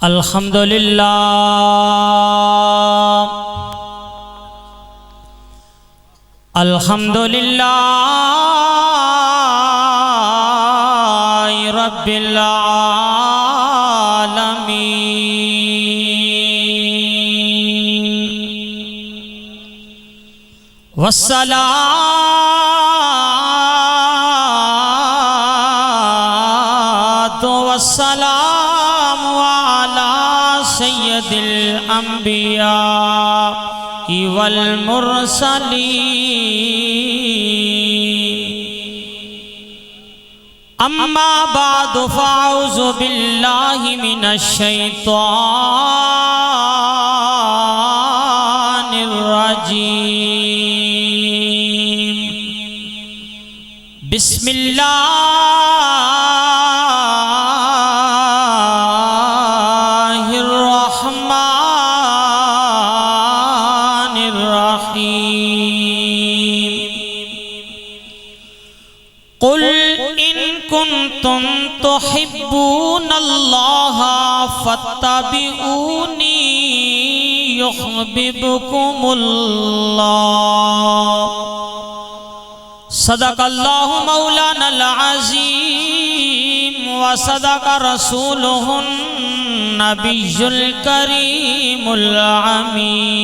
الحمدللہ الحمدللہ رب العالمین والصلاة والسلام على سید الانبیاء والمرسلین اما بعد فاعوذ باللہ من الشیطان الرجیم بسم اللہ الرحمن الرحیم قل ان کنتم تحبون اللہ فاتبعونی یحببکم اللہ صدق اللہ مولانا العظیم وصدق رسولہ النبی الکریم الامین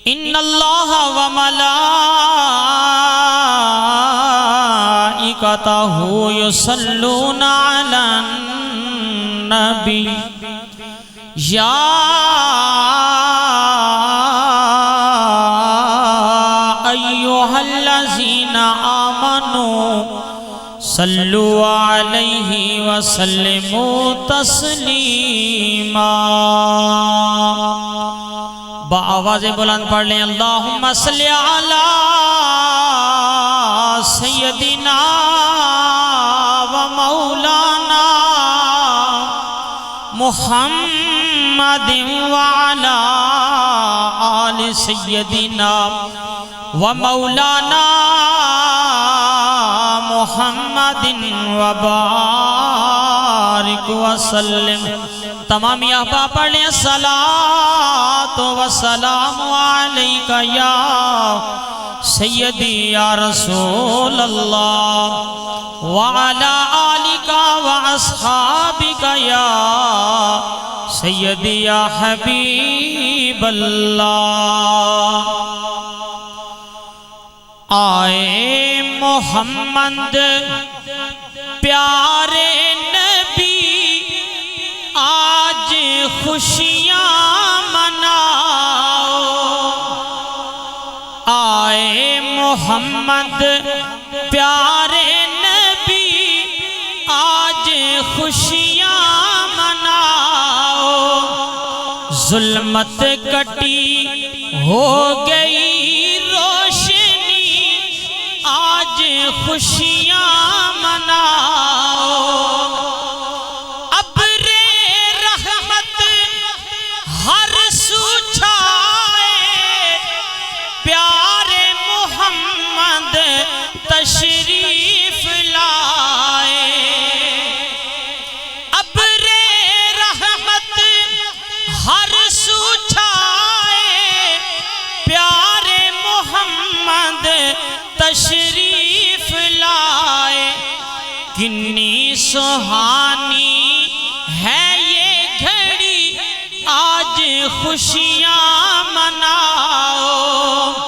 ان اللہ وملائکتہ یصلون علی النبی یا ایہا الذین آمنوا صلوا علیہ وسلموا تسلیما بآواز بلند پڑھ لیں اللہم صلی علی سیدنا و مولانا محمد وعلا آل سیدنا و مولانا محمد وبارک وسلم تمام احباب پڑھ لیں الصلاة والسلام علیکہ یا سیدی یا رسول اللہ وعلا آلکہ واصحابکہ یا سیدی یا حبیب اللہ آئے محمد پیارے نبی آج خوشیاں مناؤ آئے محمد پیارے نبی آج خوشیاں مناؤ ظلمت کٹی ہو گئی روشنی آج خوشیاں مناؤ تشریف لائے ابر رحمت ہر سو چھائے پیارے محمد تشریف لائے کنی سہانی ہے یہ گھڑی آج خوشیاں مناؤ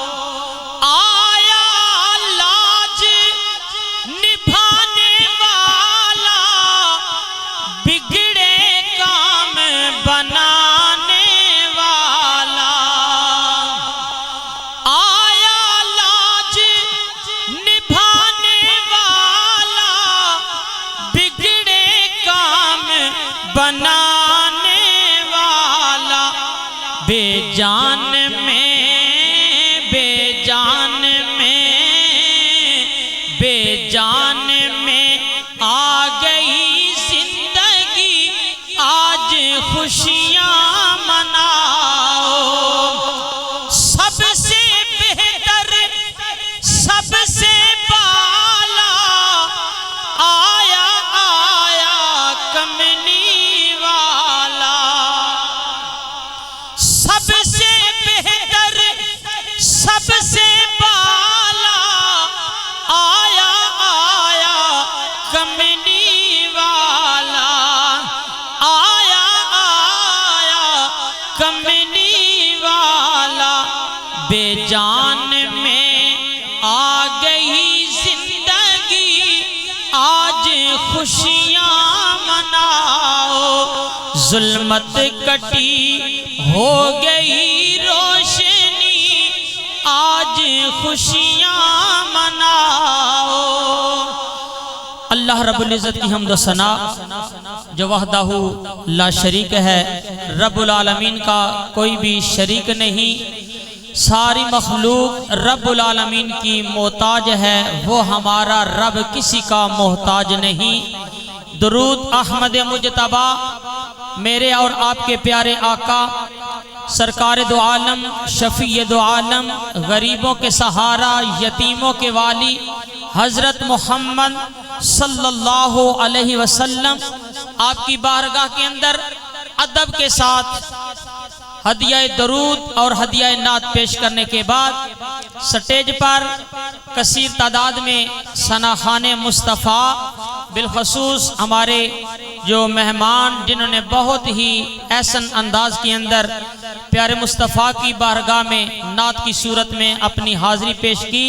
بے جان میں آ گئی زندگی آج خوشیاں مناؤ سب سے بہتر سب سے بالا آیا کملی ظلمت کٹی ہو گئی روشنی، آج خوشیاں مناؤ۔ اللہ رب العزت کی حمد و ثنا جو وحدہ لا شریک ہے، رب العالمین کا کوئی بھی شریک نہیں، ساری مخلوق رب العالمین کی محتاج ہے، وہ ہمارا رب کسی کا محتاج نہیں۔ درود احمد مجتبی میرے اور آپ کے پیارے آقا سرکار دو عالم، شفیع دو عالم، غریبوں کے سہارا، یتیموں کے والی حضرت محمد صلی اللہ علیہ وسلم آپ کی بارگاہ کے اندر ادب کے ساتھ ہدیہ درود اور ہدیہ نعت پیش کرنے کے بعد سٹیج پر کثیر تعداد میں ثناخوان مصطفیٰ، بالخصوص ہمارے جو مہمان جنہوں نے بہت ہی احسن انداز کے اندر پیارے مصطفیٰ کی بارگاہ میں نعت کی صورت میں اپنی حاضری پیش کی،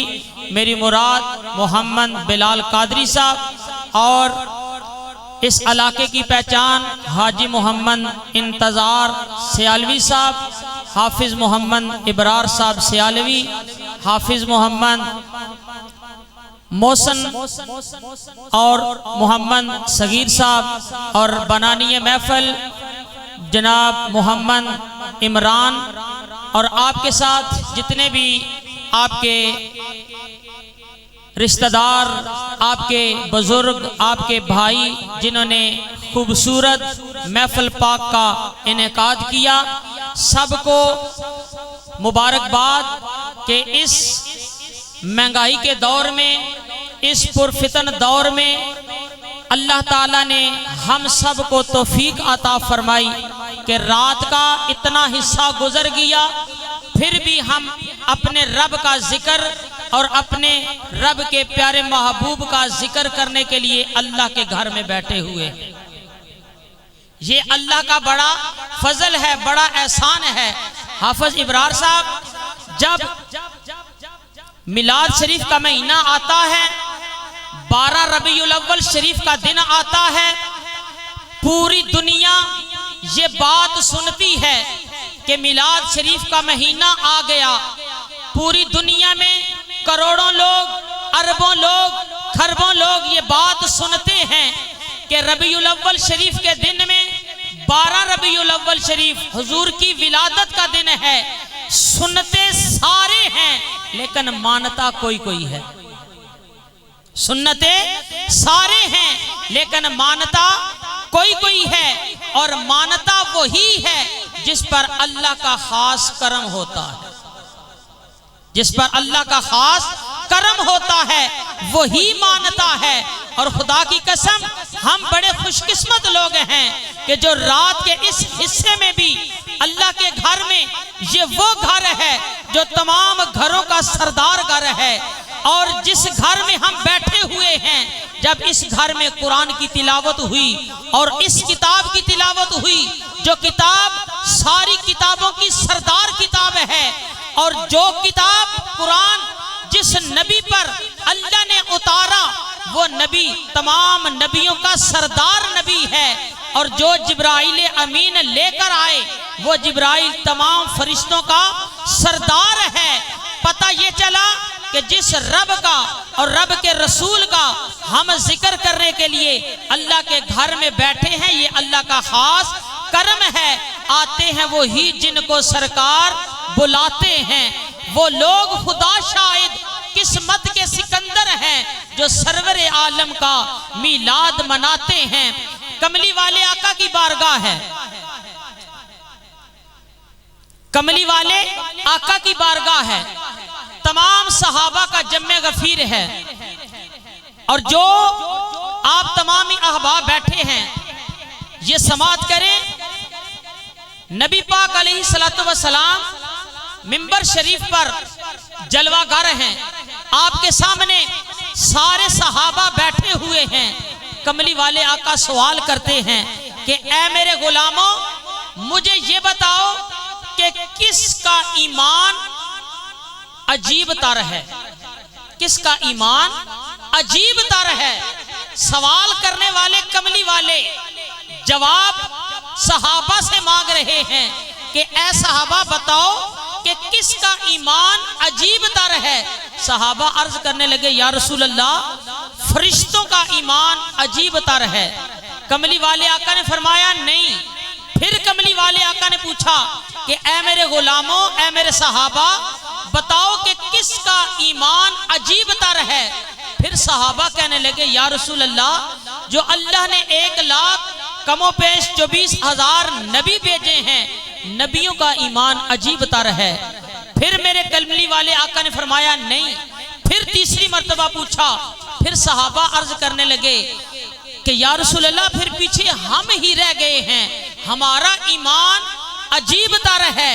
میری مراد محمد بلال قادری صاحب اور اس علاقے کی پہچان حاجی محمد انتظار سیالوی صاحب، حافظ محمد ابرار صاحب سیالوی، حافظ محمد محسن اور محمد صغیر صاحب، اور بنانی محفل جناب محمد عمران، اور آپ کے ساتھ جتنے بھی آپ کے رشتہ دار، آپ کے بزرگ، آپ کے بھائی جنہوں نے خوبصورت محفل پاک کا انعقاد کیا، سب کو مبارکباد کہ اس مہنگائی کے دور میں، اس پرفتن دور میں اللہ تعالیٰ نے ہم سب کو توفیق عطا فرمائی کہ رات کا اتنا حصہ گزر گیا، پھر بھی ہم اپنے رب کا ذکر اور اپنے رب کے پیارے محبوب کا ذکر کرنے کے لیے اللہ کے گھر میں بیٹھے ہوئے۔ یہ اللہ کا بڑا فضل ہے، بڑا احسان ہے۔ حافظ ابرار صاحب، جب میلاد شریف کا مہینہ آتا ہے، 12 ربیع الاول شریف کا دن آتا ہے، پوری دنیا یہ بات سنتی ہے کہ میلاد شریف کا مہینہ آ گیا۔ پوری دنیا میں کروڑوں لوگ، اربوں لوگ، کھربوں لوگ یہ بات سنتے ہیں کہ ربیع الاول شریف کے دن میں 12 ربیع الاول شریف حضور کی ولادت کا دن ہے۔ سنتے سارے ہیں لیکن مانتا کوئی کوئی ہے۔ سنتے سارے ہیں لیکن مانتا کوئی کوئی ہے، اور مانتا وہی ہے جس پر اللہ کا خاص کرم ہوتا ہے۔ جس پر اللہ کا خاص کرم ہوتا ہے وہی مانتا ہے۔ اور خدا کی قسم ہم بڑے خوش قسمت لوگ ہیں کہ جو رات کے اس حصے میں بھی اللہ کے گھر میں، یہ وہ گھر ہے جو تمام گھروں کا سردار گھر ہے، اور جس گھر میں ہم بیٹھے ہوئے ہیں، جب اس گھر میں قرآن کی تلاوت ہوئی اور اس کتاب کی تلاوت ہوئی، جو کتاب ساری کتابوں کی سردار کتاب ہے، اور جو کتاب قرآن جس نبی پر اللہ نے اتارا وہ نبی تمام نبیوں کا سردار نبی ہے، اور جو جبرائیل امین لے کر آئے وہ جبرائیل تمام فرشتوں کا سردار ہے۔ پتہ یہ چلا کہ جس رب کا اور رب کے رسول کا ہم ذکر کرنے کے لیے اللہ کے گھر میں بیٹھے ہیں، یہ اللہ کا خاص کرم ہے۔ آتے ہیں وہی جن کو سرکار بلاتے ہیں، وہ لوگ خدا شاہد قسمت کے سکندر ہیں جو سرور عالم کا میلاد مناتے ہیں۔ کملی والے آقا کی بارگاہ ہے، کملی والے آقا کی بارگاہ ہے، تمام صحابہ کا جمع غفیر ہے، اور جو آپ تمامی احباب بیٹھے ہیں یہ سماعت کریں۔ نبی پاک علیہ السلام منبر شریف پر جلوہ گر ہیں، آپ کے سامنے سارے صحابہ بیٹھے ہوئے ہیں۔ کملی والے آقا سوال کرتے ہیں کہ اے میرے غلاموں، مجھے یہ بتاؤ کہ کس کا ایمان عجیب تر ہے، کس کا ایمان عجیب تر ہے۔ سوال کرنے والے کملی والے، جواب صحابہ سے مانگ رہے ہیں کہ اے صحابہ بتاؤ کہ کس کا ایمان عجیب تر ہے۔ صحابہ عرض کرنے لگے یا رسول اللہ فرشتوں کا ایمان عجیب تر ہے۔ کملی والے آقا نے فرمایا نہیں۔ پھر کملی والے آقا نے پوچھا کہ اے میرے غلاموں، اے میرے صحابہ بتاؤ کہ کس کا ایمان عجیب تر ہے۔ پھر صحابہ کہنے لگے یا رسول اللہ جو اللہ نے 1,00,000 کم و پیش 24,000 نبی بھیجے ہیں، نبیوں کا ایمان عجیب تر ہے۔ پھر میرے کملی والے آقا نے فرمایا نہیں۔ پھر تیسری مرتبہ پوچھا۔ پھر صحابہ عرض کرنے لگے کہ یا رسول اللہ پھر پیچھے ہم ہی رہ گئے ہیں، ہمارا ایمان عجیب تر ہے۔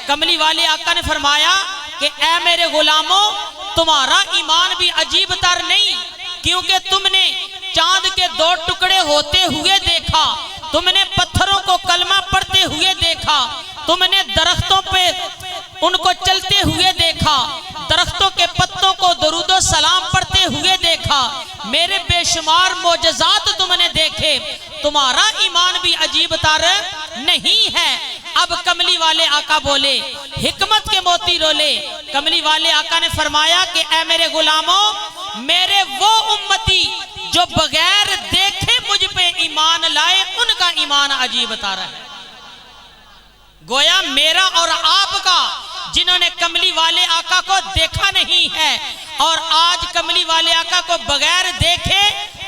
کملی والے آقا نے فرمایا کہ اے میرے غلاموں تمہارا ایمان بھی عجیب تر نہیں، کیونکہ تم نے چاند کے 2 ٹکڑے ہوتے ہوئے دیکھا، تم نے پتھروں کو کلمہ پڑھتے ہوئے دیکھا، تم نے درختوں پہ ان کو چلتے ہوئے دیکھا، درختوں کے پتوں کو درود و سلام پڑھتے ہوئے دیکھا، میرے بے شمار معجزات تم نے دیکھے، تمہارا ایمان بھی عجیب تر نہیں ہے۔ اب کملی والے آقا بولے، حکمت کے موتی رولے۔ کملی والے آقا نے فرمایا کہ اے میرے غلاموں میرے وہ امتی جو بغیر دیکھے مجھ پہ ایمان لائے ان کا ایمان عجیب تر ہے۔ گویا میرا اور آپ کا جنہوں نے کملی والے آقا کو دیکھا نہیں ہے اور آج کملی والے آقا کو بغیر دیکھے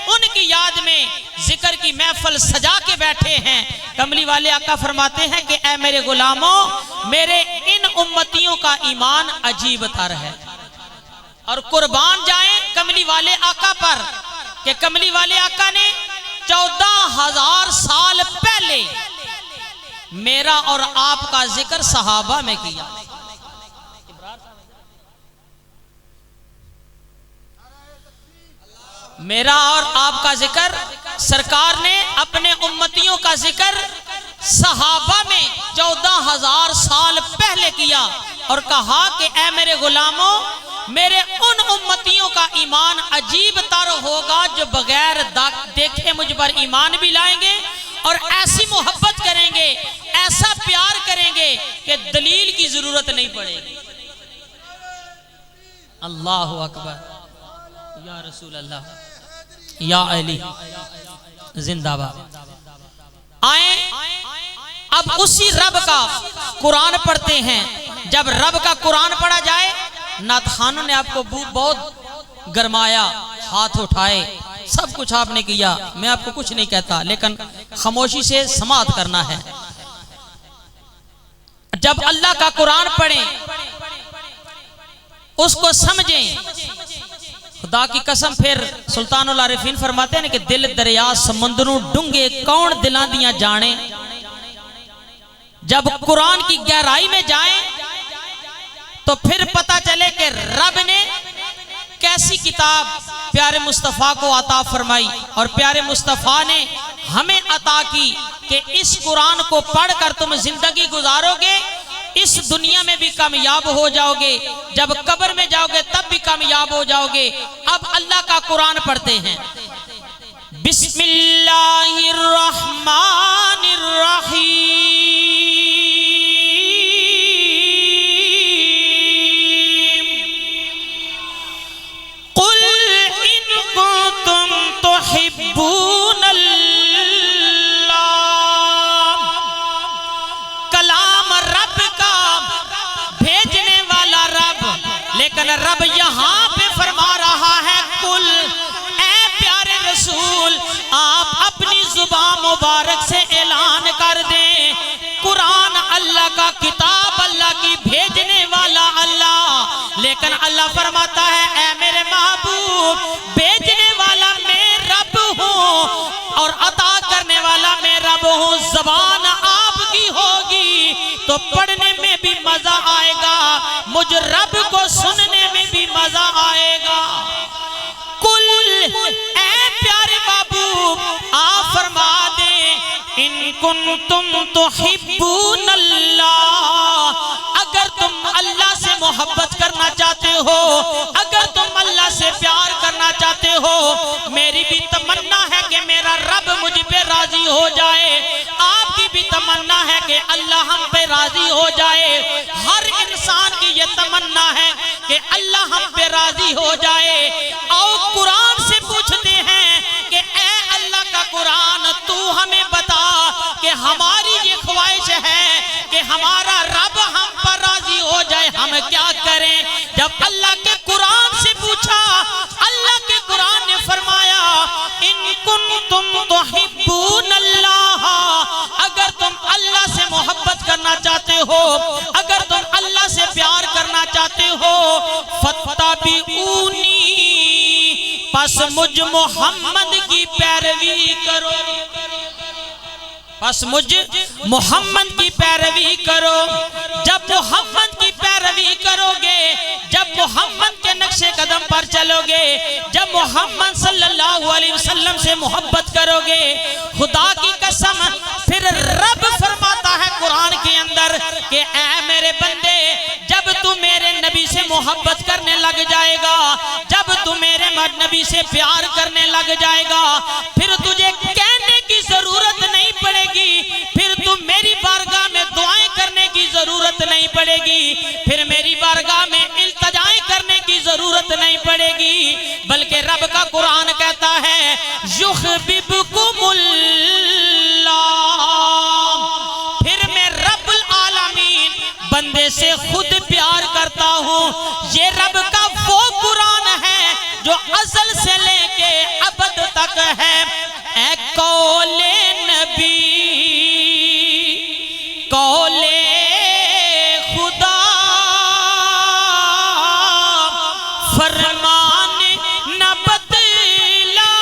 ان کی یاد میں ذکر کی محفل سجا کے بیٹھے ہیں۔ کملی والے آقا فرماتے ہیں کہ اے میرے غلاموں میرے ان امتیوں کا ایمان عجیب تر ہے۔ اور قربان جائیں کملی والے آقا پر کہ کملی والے آقا نے 14,000 سال پہلے میرا اور آپ کا ذکر صحابہ میں کیا۔ میرا اور آپ کا ذکر سرکار نے اپنے امتیوں کا ذکر صحابہ میں 14,000 سال پہلے کیا اور کہا کہ اے میرے غلاموں میرے ان امتیوں کا ایمان عجیب تر ہوگا جو بغیر دیکھے مجھ پر ایمان بھی لائیں گے اور ایسی محبت کریں گے، ایسا پیار کریں گے کہ دلیل کی ضرورت نہیں پڑے گی۔ اللہ اکبر، یا رسول اللہ، یا علی زندہ باد۔ آئیں اب اسی رب کا قرآن پڑھتے ہیں۔ جب رب کا قرآن پڑھا جائے نعت خانوں نے آپ کو بہت گرمایا، ہاتھ اٹھائے، سب کچھ آپ نے کیا، میں آپ کو کچھ نہیں کہتا لیکن خاموشی سے سماعت کرنا ہے۔ جب اللہ کا قرآن پڑھیں اس کو سمجھیں، خدا کی قسم پھر سلطان العارفین فرماتے ہیں کہ دل دریا سمندروں ڈونگے کون دلاں دیاں جانے۔ جب قرآن کی گہرائی میں جائیں تو پھر پتہ چلے کہ رب نے کیسی کتاب پیارے مصطفیٰ کو عطا فرمائی اور پیارے مصطفیٰ نے ہمیں عطا کی کہ اس قرآن کو پڑھ کر تم زندگی گزارو گے، اس دنیا میں بھی کامیاب ہو جاؤ گے، جب قبر میں جاؤ گے تب بھی کامیاب ہو جاؤ گے۔ اب اللہ کا قرآن پڑھتے ہیں۔ بسم اللہ الرحمن الرحیم، قل ان کنتم تحبون اللہ، کلام رب کا بھیجنے والا رب، لیکن رب یہاں پہ فرما رہا ہے قل، اے پیارے رسول آپ اپنی زبان مبارک سے اعلان کر دیں قرآن اللہ کا کتاب، اللہ کی بھیجنے والا اللہ۔ لیکن اللہ فرماتا ہے اے میرے محبوب بھیجنے والا میں رب ہوں اور عطا کرنے والا میں رب ہوں، زبان آپ کی ہوگی تو پڑھنے میں بھی مزہ آئے گا، مجھ رب کو سننے میں بھی مزہ آئے گا۔ کل اے پیارے محبوب آپ فرما دیں ان کنتم تحبون اللہ، اگر تم اللہ سے محبت کرنا چاہتے ہو، اگر تم اللہ سے پیار کرنا چاہتے ہو، میری بھی تمنا ہے کہ میرا رب مجھ پہ راضی ہو جائے، آپ کی بھی تمنا ہے کہ اللہ ہم پہ راضی ہو جائے، ہر انسان کی یہ تمنا ہے کہ اللہ ہم پہ راضی ہو جائے۔ اور قرآن سے پوچھتے ہیں کہ اے اللہ کا قرآن تو ہمیں بتا کہ ہماری یہ خواہش ہے کہ ہمارا رب ہم پر راضی ہو جائے، ہم کیا کریں؟ جب اللہ کے قرآن سے پوچھا، اللہ کے قرآن نے فرمایا ان کنتم تحبون اللہ، اگر تم اللہ سے محبت کرنا چاہتے ہو، اگر تم اللہ سے پیار کرنا چاہتے ہو، فاتبعونی، پس مجھ محمد کی پیروی کرو، پس مجھ محمد کی پیروی کرو۔ جب محمد کی پیروی کرو گے، جب محمد کے نقش قدم پر چلو گے، جب محمد صلی اللہ علیہ وسلم سے محبت کرو گے، خدا کی قسم پھر رب فرماتا ہے قرآن کے اندر کہ اے میرے بندے، جب تو میرے نبی سے محبت کرنے لگ جائے گا، جب تو میرے نبی سے پیار کرنے لگ جائے گا، پھر تجھے کہنے کی ضرورت نہیں پڑے گی، پھر تم میری بارگاہ میں دعائیں کرنے کی ضرورت نہیں پڑے گی، پھر میری بارگاہ میں التجائیں کرنے کی ضرورت نہیں پڑے گی، بلکہ رب کا قرآن کہتا ہے یحببکم اللہ، پھر میں رب العالمین بندے سے خود پیار کرتا ہوں۔ یہ رب کا وہ قرآن ہے جو ازل سے لے کے ابد تک ہے۔ اے قول نبی، قول خدا، فرمان نہ بدلا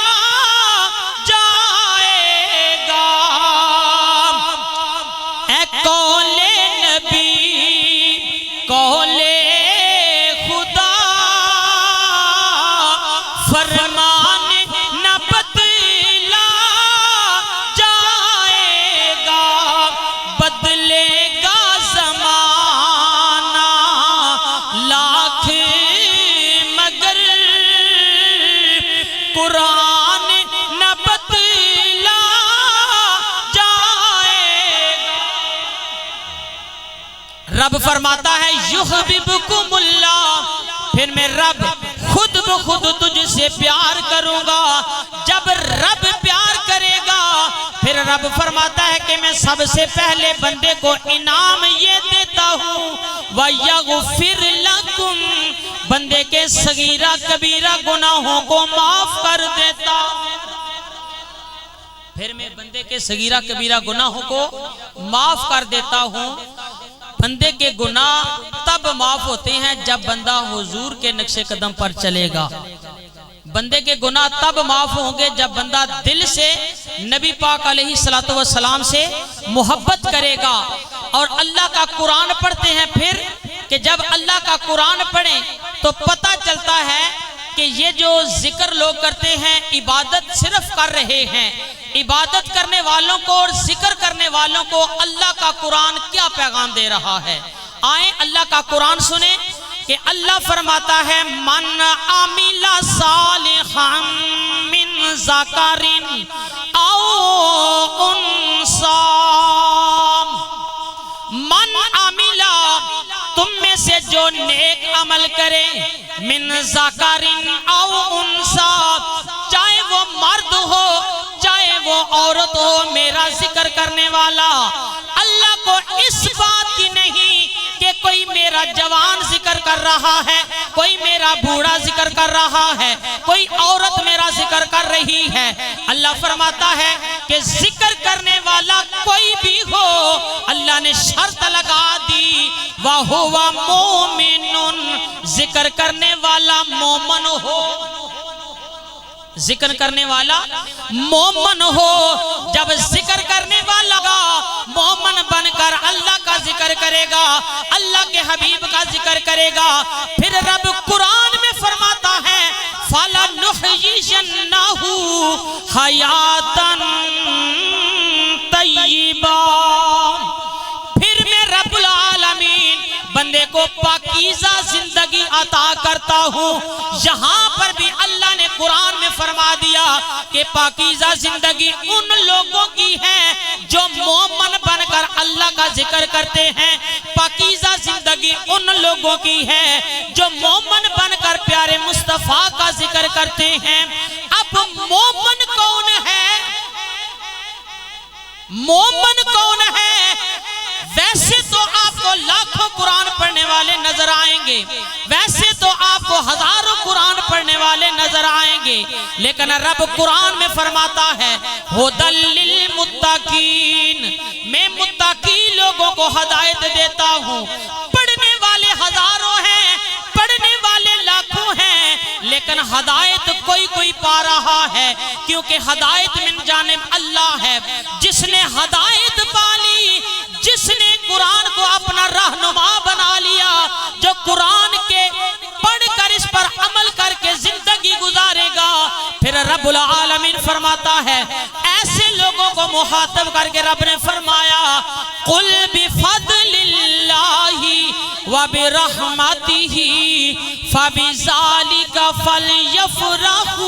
جائے گا۔ اے قول نبی، قول خدا، فرمان نہ بدلا جائے گا، بدلے گا زمانہ لاکھ مگر قرآن نہ بدلا جائے گا۔ رب فرماتا ہے یحببکم اللہ، پھر میں رب خود بخود تجھ سے پیار کروں گا۔ جب رب پیار کرے گا، پھر رب فرماتا ہے کہ میں سب سے پہلے بندے کو انعام یہ دیتا ہوں وَيَغْفِرْ لَكُمْ، بندے کے صغیرہ کبیرہ گناہوں کو معاف کر دیتا ہوں۔ پھر میں بندے کے صغیرہ کبیرہ گناہوں کو معاف کر دیتا ہوں۔ بندے کے گناہ تب معاف ہوتے ہیں جب بندہ حضور کے نقش قدم پر چلے گا۔ بندے کے گناہ تب معاف ہوں گے جب بندہ دل سے نبی پاک علیہ السلام سے محبت کرے گا۔ اور اللہ کا قرآن پڑھتے ہیں پھر کہ جب اللہ کا قرآن پڑھیں تو پتہ چلتا ہے کہ یہ جو ذکر لوگ کرتے ہیں عبادت صرف کر رہے ہیں۔ عبادت کرنے والوں کو اور ذکر کرنے والوں کو اللہ کا قرآن کیا پیغام دے رہا ہے۔ آئیں اللہ کا قرآن سنیں کہ اللہ فرماتا ہے من عمل صالحا من ذکر او انثی، من عمل، تم میں سے جو نیک عمل کرے، من ذکر او انثی، چاہے وہ مرد ہو چاہے وہ عورت ہو، میرا ذکر کرنے والا، اللہ کو اس بات کی نہیں کہ کوئی میرا جوان ذکر کر رہا ہے، کوئی میرا بوڑھا ذکر کر رہا ہے، کوئی عورت میرا ذکر کر رہی ہے۔ اللہ فرماتا ہے کہ ذکر کرنے والا کوئی بھی ہو، اللہ نے شرط لگا دی وَهُوَ مُؤْمِنٌ، ذکر کرنے والا مومن ہو، ذکر کرنے والا مومن ہو۔ جب ذکر کرنے والا مومن بن کر اللہ کا ذکر کرے گا، اللہ کے حبیب کا ذکر کرے گا، پھر رب قرآن میں فرماتا ہے فَلَنُحْيِيَنَّهُ حَيَاتًا طَيِّبًا، پھر میں رب العالمین بندے کو پاکیزہ زندگی عطا کرتا ہوں۔ یہاں پر بھی اللہ نے قرآن میں فرما دیا کہ پاکیزہ زندگی ان لوگوں کی ہے جو مومن بن لوگوں کی ہے جو مومن بن کر پیارے مصطفیٰ کا ذکر کرتے ہیں۔ اب مومن کون ہے؟ مومن کون ہے؟ ویسے تو آپ کو لاکھوں قرآن پڑھنے والے نظر آئیں گے، ویسے تو آپ کو ہزاروں قرآن پڑھنے والے نظر آئیں گے، لیکن رب قرآن میں فرماتا ہے ہدی للمتقین، میں متقی لوگوں کو ہدایت دیتا ہوں۔ پڑھنے والے ہزاروں ہیں، پڑھنے والے لاکھوں ہیں، لیکن ہدایت کوئی کوئی پا رہا ہے، کیونکہ ہدایت من جانب اللہ ہے۔ جس نے ہدایت پا لی، جس نے قرآن کو اپنا رہنما بنا لیا، جو قرآن کے پڑھ کر اس پر عمل کر کے زندگی گزارے گا، پھر رب العالمین فرماتا ہے ایسے لوگوں کو مخاطب کر کے رب نے فرمایا قُلْ بِفَضْلِ اللَّهِ وَبِرَحْمَتِهِ فَبِذَلِكَ فَلْيَفْرَحُوا۔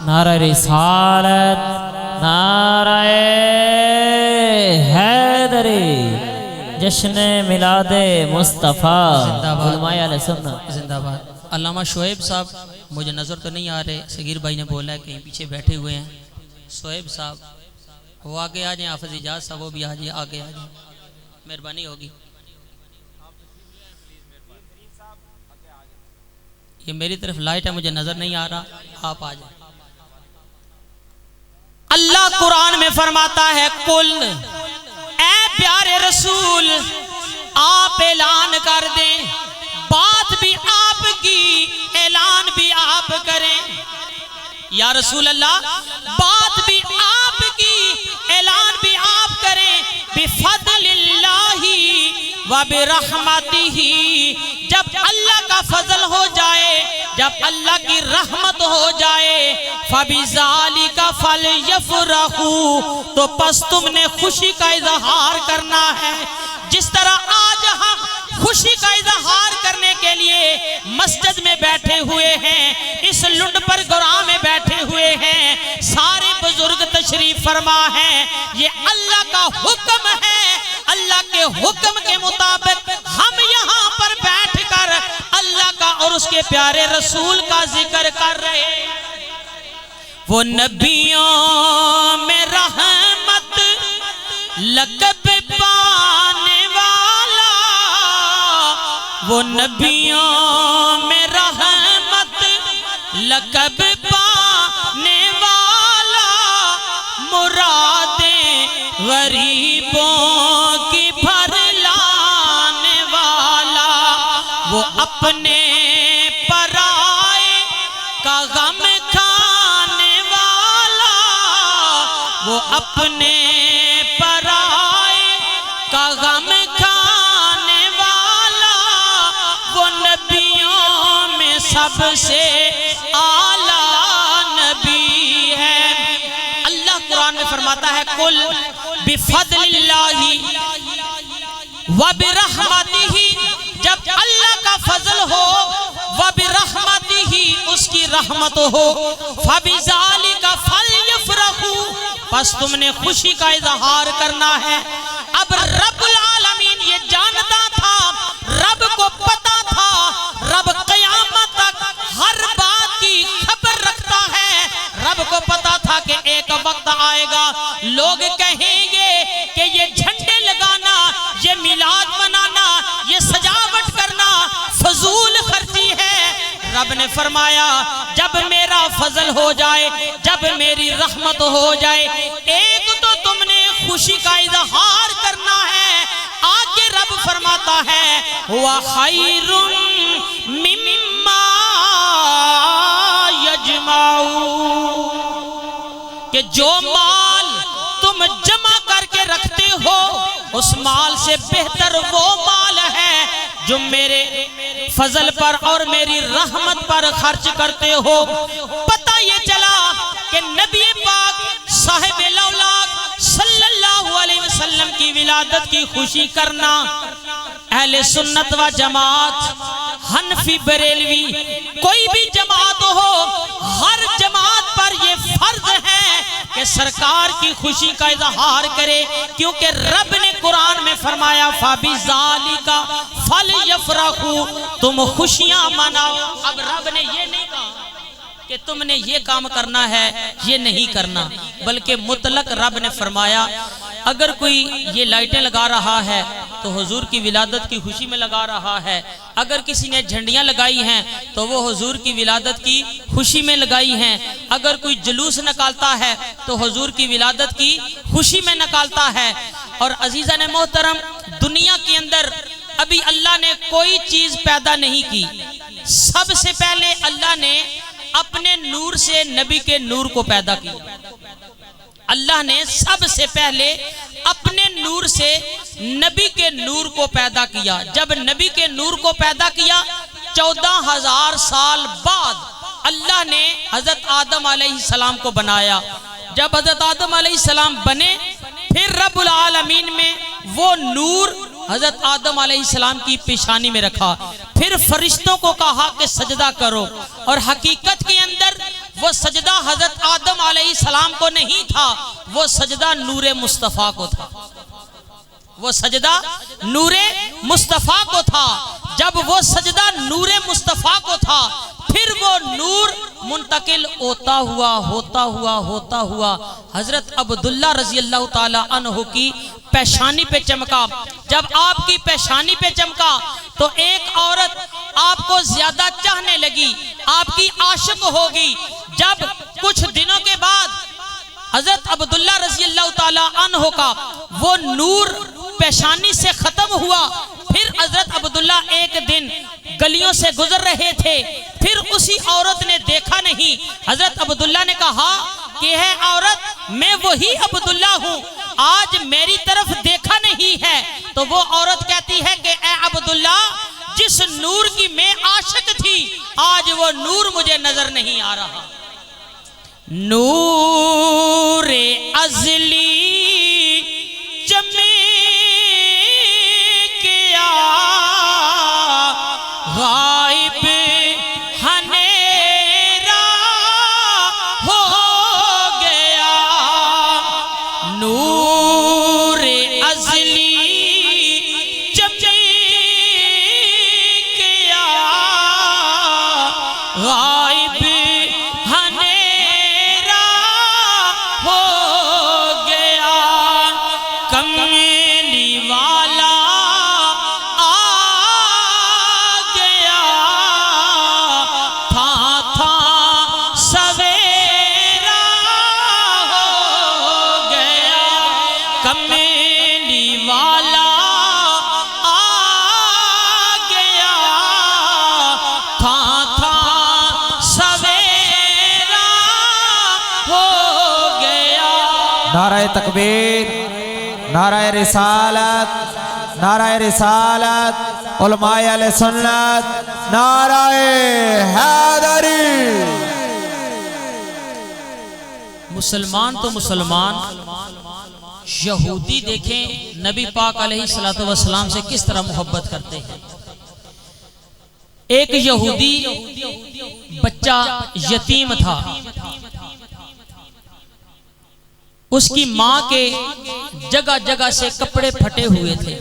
نعرہ رسالت، نعرہ حیدری، جشن میلاد مصطفیٰ، علماء علیہ سنت زندہ باد۔ علامہ شعیب صاحب مجھے نظر تو نہیں آ رہے، صغیر بھائی نے بولا ہے کہیں پیچھے بیٹھے ہوئے ہیں۔ شعیب صاحب وہ آگے آ جائیں، حافظ اجاز صاحب وہ بھی آگے آ جائیں، مہربانی ہوگی۔ یہ میری طرف لائٹ ہے، مجھے نظر نہیں آ رہا، آپ آ جائیں۔ اللہ قرآن میں فرماتا ہے قل، اے پیارے رسول آپ اعلان کر دیں، بات بھی آپ کی، اعلان بھی آپ کریں۔ یا رسول اللہ بات بھی آپ کی، اعلان بھی آپ کریں۔ بفضل اللہ وبرحمتہ، جب اللہ کا فضل ہو جائے، جب اللہ کی رحمت ہو جائے، فَبِذَلِكَ فَلْيَفْرَحُوا، تو پس تم نے خوشی کا اظہار کرنا ہے۔ جس طرح آج ہم خوشی کا اظہار کرنے کے لیے مسجد میں بیٹھے ہوئے ہیں، اس لنڈ پر گراں میں بیٹھے ہوئے ہیں، سارے بزرگ تشریف فرما ہیں، یہ اللہ کا حکم ہے۔ اللہ کے حکم کے مطابق ہم یہاں پر بیٹھ کر اللہ کا اور اس کے پیارے رسول کا ذکر کر رہے ہیں۔ وہ نبیوں میں رحمت لقب پانے والا، وہ نبیوں میں رحمت لقب پانے والا، مرادیں غریبوں کی بھر لانے والا، وہ اپنے پرائے کا غم کھانے والا، وہ اپنے پرائے کا غم کھانے والا، وہ نبیوں میں سب سے اعلیٰ نبی ہے۔ اللہ قرآن میں فرماتا ہے قل بفضل اللہ وبرحمتہ، جب اللہ کا فضل ہو، وبرحمتہ اس کی رحمت ہو، فبذالک فلیفرحوا، پس تم نے خوشی کا اظہار کرنا ہے۔ اب رب العالمین یہ جانتا تھا، رب کو پتا تھا، رب قیامت تک ہر بات کی خبر رکھتا ہے۔ رب کو پتا تھا کہ ایک وقت آئے گا، لوگ کہیں گے کہ یہ جھنڈے لگانا، یہ میلاد منانا، یہ سجاوٹ کرنا فضول خرچی ہے۔ رب نے فرمایا جب میرا فضل ہو جائے، جب میری رحمت ہو جائے، ایک تو تم نے خوشی کا اظہار کرنا ہے۔ آگے رب فرماتا ہے وَخَيْرٌ مِّمَّا يَجْمَعُونَ، کہ جو مال تم جمع کر کے رکھتے ہو، اس مال سے بہتر وہ مال ہے جو میرے فضل پر اور میری رحمت پر خرچ کرتے ہو۔ پتہ یہ چلا کہ نبی پاک صاحب الاولاق صلی اللہ علیہ وسلم کی ولادت کی خوشی کرنا اہل سنت و جماعت، حنفی بریلوی، کوئی بھی جماعت ہو، ہر جماعت پر یہ فرض ہے کہ سرکار کی خوشی کا اظہار کرے، کیونکہ رب نے قرآن میں فرمایا فَبِذَالِكَ فَلْيَفْرَحُوا، تم خوشیاں مناؤ۔ اب رب نے یہ نہیں کہا کہ تم نے یہ کام کرنا ہے یہ نہیں کرنا، بلکہ مطلق رب نے فرمایا اگر کوئی یہ لائٹیں لگا رہا ہے تو حضور کی ولادت کی خوشی میں لگا رہا ہے، اگر کسی نے جھنڈیاں لگائی ہیں تو وہ حضور کی ولادت کی خوشی میں لگائی ہیں، اگر کوئی جلوس نکالتا ہے تو حضور کی ولادت کی خوشی میں نکالتا ہے۔ اور عزیزان محترم، دنیا کے اندر ابھی اللہ نے کوئی چیز پیدا نہیں کی، سب سے پہلے اللہ نے اپنے نور سے نبی کے نور کو پیدا کیا۔ اللہ نے سب سے پہلے اپنے نور سے نبی کے نور کو پیدا کیا۔ جب نبی کے نور کو پیدا کیا 14,000 سال بعد اللہ نے حضرت آدم علیہ السلام کو بنایا۔ جب حضرت آدم علیہ السلام بنے پھر رب العالمین میں وہ نور حضرت آدم علیہ السلام کی پیشانی میں رکھا، پھر فرشتوں کو کہا کہ سجدہ کرو، اور حقیقت کے اندر وہ سجدہ حضرت آدم علیہ السلام کو نہیں تھا، وہ سجدہ نور مصطفیٰ کو تھا، وہ سجدہ نور مصطفیٰ کو تھا۔ جب وہ سجدہ نور مصطفیٰ کو تھا پھر وہ نور منتقل ہوتا ہوا حضرت عبداللہ رضی اللہ تعالی عنہ کی پیشانی پہ چمکا۔ جب آپ کی پیشانی پہ چمکا تو ایک عورت آپ کو زیادہ چاہنے لگی، آپ کی عاشق ہوگی۔ جب کچھ دنوں کے بعد حضرت عبداللہ رضی اللہ تعالی عنہ کا وہ نور پیشانی سے ختم ہوا، پھر حضرت عبداللہ ایک دن گلیوں سے گزر رہے تھے، پھر اسی عورت نے دیکھا نہیں۔ حضرت عبداللہ نے کہا کہ ہے عورت میں وہی عبداللہ ہوں، آج میری طرف دیکھا نہیں ہے۔ تو وہ عورت کہتی ہے کہ اے عبداللہ جس نور کی میں عاشق تھی آج وہ نور مجھے نظر نہیں آ رہا۔ نور ازلی چمکیا غائب ہنیرا ہو گیا، نور ازلی چمکیا غائب ہنیرا ہو گیا، کملی والا کمیلی والا آ گیا، تھا سویرا ہو گیا۔ نعرہ تکبیر، نعرہ رسالت، نعرہ رسالت، علماء اہل سنت، نعرہ حیدری۔ مسلمان تو مسلمان، یہودی دیکھیں نبی پاک علیہ السلام سے کس طرح محبت کرتے ہیں۔ ایک یہودی بچہ یتیم تھا، اس کی ماں کے جگہ جگہ سے کپڑے پھٹے ہوئے تھے،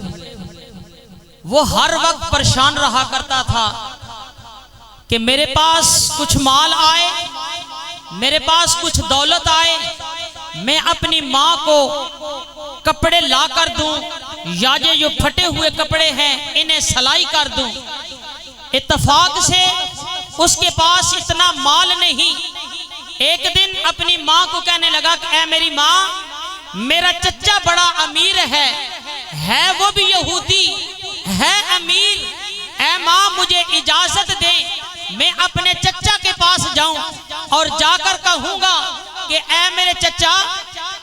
وہ ہر وقت پریشان رہا کرتا تھا کہ میرے پاس کچھ مال آئے، میرے پاس کچھ دولت آئے، میں اپنی ماں کو کپڑے لا کر دوں، یا جو پھٹے ہوئے کپڑے ہیں انہیں سلائی کر دوں۔ اتفاق سے اس کے پاس اتنا مال نہیں، ایک دن اپنی ماں کو کہنے لگا کہ اے میری ماں، میرا چچا بڑا امیر ہے وہ بھی یہودی ہے امیر، اے ماں مجھے اجازت دیں میں اپنے چچا کے پاس جاؤں اور جا کر کہوں گا کہ اے میرے چچا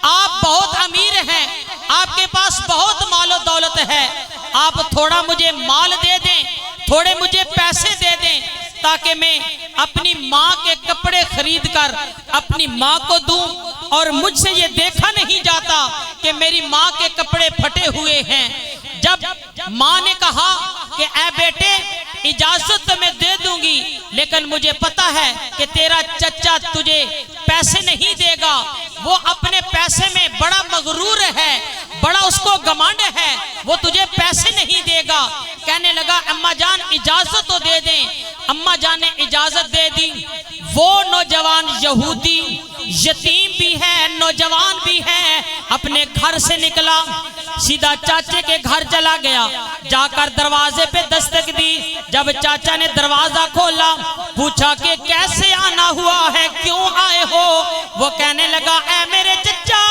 آپ بہت امیر ہیں، آپ کے پاس بہت مال و دولت ہے، آپ تھوڑا مجھے مال دے دیں، تھوڑے مجھے پیسے دے دیں تاکہ میں اپنی ماں کے کپڑے خرید کر اپنی ماں کو دوں، اور مجھ سے یہ دیکھا نہیں جاتا کہ میری ماں کے کپڑے پھٹے ہوئے ہیں۔ جب ماں نے کہا کہ اے بیٹے اجازت تو میں دے دوں گی، لیکن مجھے پتا ہے کہ تیرا چچا تجھے پیسے نہیں دے گا، وہ اپنے پیسے میں بڑا مغرور ہے، بڑا اس کو گمانڈ ہے، وہ تجھے پیسے نہیں دے گا۔ کہنے لگا اماں جان اجازت تو دے دیں۔ اماں جان نے اجازت دے دی۔ وہ نوجوان یہودی یتیم بھی ہے، نوجوان بھی ہے، اپنے گھر سے نکلا، سیدھا چاچے کے گھر چلا گیا، جا کر دروازے پہ دستک دی۔ جب چاچا نے دروازہ کھولا، پوچھا کہ کیسے آنا ہوا ہے، کیوں آئے ہو؟ وہ کہنے لگا اے میرے چچا،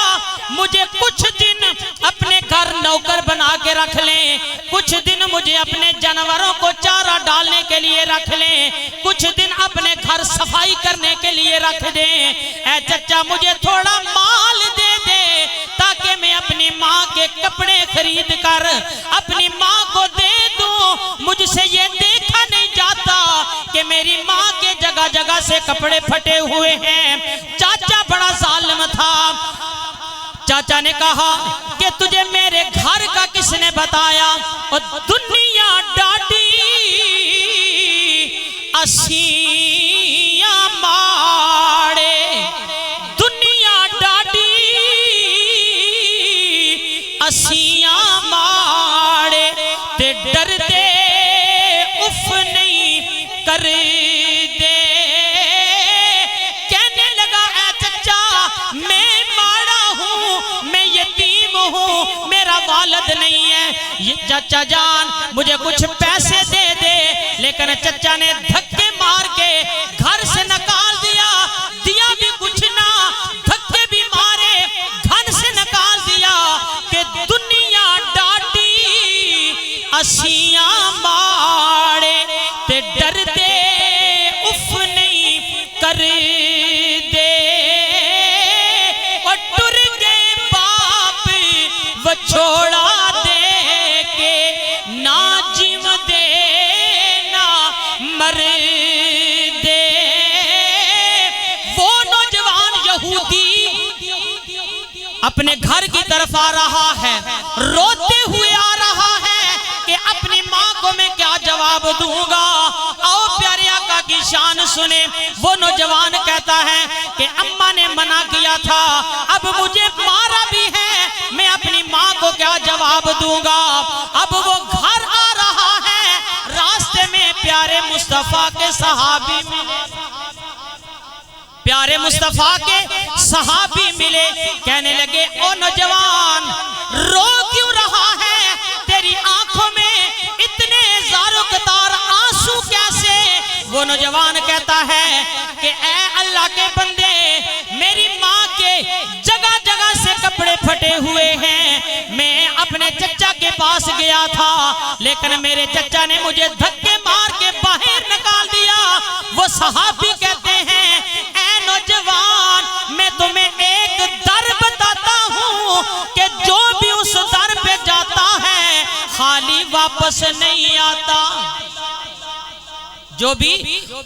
مجھے کچھ دن اپنے گھر نوکر بنا کے رکھ لیں، کچھ دن مجھے اپنے جانوروں کو چارہ ڈالنے کے لیے رکھ لیں، کچھ دن اپنے گھر صفائی کرنے کے لیے رکھ دیں۔ اے چچا مجھے تھوڑا مال دے دے تاکہ میں اپنی ماں کے کپڑے خرید کر اپنی ماں کو دے دوں۔ مجھ سے یہ دیکھا نہیں جاتا کہ میری ماں کے جگہ جگہ سے کپڑے پھٹے ہوئے ہیں۔ چاچا بڑا ظالم تھا۔ چاچا نے کہا کہ تجھے میرے گھر کا کس نے بتایا؟ اور دنیا ڈاٹی اسیاں ماڑے، دنیا ڈاٹی اسیاں ماڑے، تے ڈر دے اف نہیں کر دے۔ کہنے لگا اے چچا میں ماڑا ہوں، میں یتیم ہوں، میرا والد نہیں ہے، یہ چچا جان مجھے کچھ پیسے دے دے۔ لیکن چچا نے دھکے مار کے گھر سے نکال دیا، دیا بھی کچھ نہ، دھکے بھی مارے، گھر سے نکال دیا کہ دنیا ڈاٹی اسیاں ماڑے، تے ڈر دے اف نہیں کر دے۔ اور ٹر گئے باپ وہ چھوڑا دے کے، نہ جم دے نہ مر دے۔ وہ نوجوان یہودی اپنے گھر کی طرف آ رہا ہے، روتے ہوئے آ رہا ہے کہ اپنی ماں کو میں کیا جواب دوں گا۔ آؤ پیارے آقا کی شان سنیں۔ وہ نوجوان کہتا ہے کہ اماں نے منع کیا تھا، اب مجھے مارا بھی ہے، میں اپنی ماں کو کیا جواب دوں گا۔ اب وہ گھر آ رہا ہے، راستے میں پیارے مصطفیٰ کے صحابی ملے، پیارے مصطفیٰ کے صحابی ملے۔ کہنے لگے او نوجوان رو کیوں رہا ہے؟ تیری آنکھوں میں اتنے زارو قطار آنسو کیسے؟ وہ نوجوان کہتا ہے کہ اے اللہ کے بندے، میری ماں کے جگہ جگہ سے کپڑے پھٹے ہوئے ہیں، میں اپنے چچا کے پاس گیا تھا لیکن میرے چچا نے مجھے دھکے مار کے باہر نکال دیا۔ وہ صحابی کہتے ہیں اے نوجوان، میں تمہیں ایک در بتاتا ہوں کہ جو بھی اس در پہ جاتا ہے خالی واپس نہیں آتا، جو بھی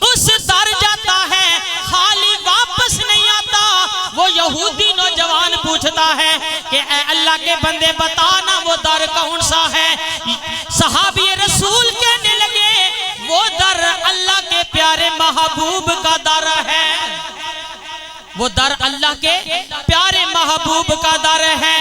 اس در جاتا ہے خالی واپس نہیں آتا۔ وہ یہودی نوجوان پوچھتا ہے کہ اے اللہ کے بندے بتانا وہ در کون سا ہے؟ صحابی رسول کہنے لگے وہ در اللہ کے پیارے محبوب کا در ہے، وہ در اللہ کے پیارے محبوب کا در ہے۔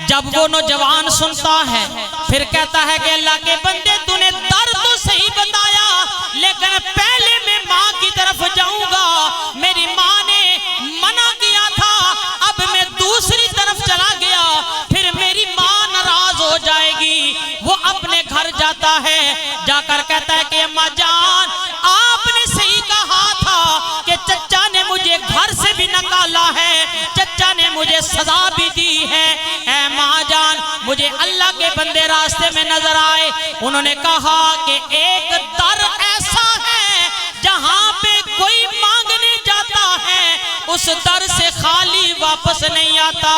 جب وہ نوجوان سنتا ہے پھر کہتا ہے کہ اللہ کے بندے تو نے در تو صحیح بتایا، لیکن پہلے میں ماں کی طرف جاؤں گا، میری ماں نے منع کیا تھا، اب میں دوسری طرف چلا گیا، پھر میری ماں ناراض ہو جائے گی۔ وہ اپنے گھر جاتا ہے، جا کر کہتا ہے کہ اماں جان آپ نے صحیح کہا تھا کہ چچا نے مجھے گھر سے بھی نکالا ہے، چچا نے مجھے سزا بھی دی ہے۔ اے ماں جان مجھے اللہ کے بندے راستے میں نظر آئے، انہوں نے کہا کہ ایک در ایسا ہے جہاں پہ کوئی مانگنے جاتا ہے اس در سے خالی واپس نہیں آتا۔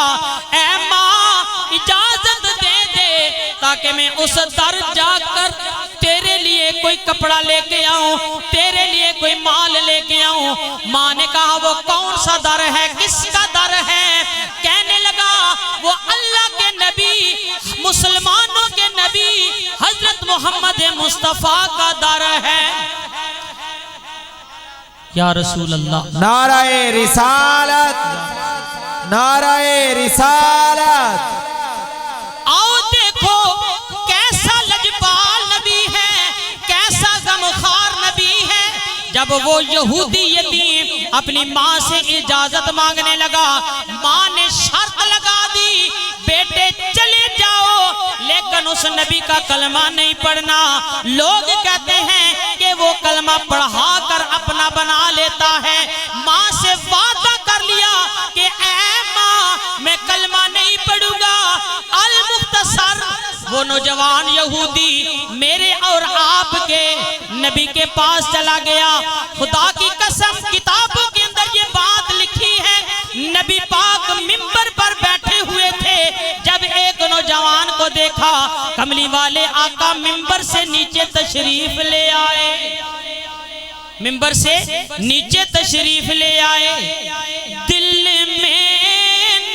اے ماں اجازت دے دے تاکہ میں اس در جا کر تیرے لیے کوئی کپڑا لے کے آؤں، تیرے لیے کوئی مال لے کے آؤں۔ ماں نے کہا وہ کون سا در ہے، کس کا در ہے؟ کہنے لگا وہ اللہ کے نبی، مسلمانوں کے نبی حضرت محمد مصطفیٰ کا در ہے۔ یا رسول اللہ، نعرہ رسالت، نعرہ رسالت، جب وہ یہودی یتیم اپنی ماں سے اجازت مانگنے لگا، ماں نے شرط لگا دی بیٹے چلے جاؤ لیکن اس نبی کا کلمہ نہیں پڑھنا۔ لوگ کہتے ہیں کہ وہ کلمہ پڑھا کر اپنا بنا لیتا ہے۔ ماں سے وعدہ کر لیا کہ اے ماں میں کلمہ نہیں پڑھوں گا۔ المختصر وہ نوجوان یہودی میرے اور آپ کے نبی کے پاس چلا گیا۔ خدا کی قسم کتابوں کے اندر یہ بات لکھی ہے، نبی پاک منبر پر بیٹھے ہوئے تھے، جب ایک نوجوان کو دیکھا، کملی والے آقا منبر سے نیچے تشریف لے آئے، منبر سے نیچے تشریف لے آئے۔ دل میں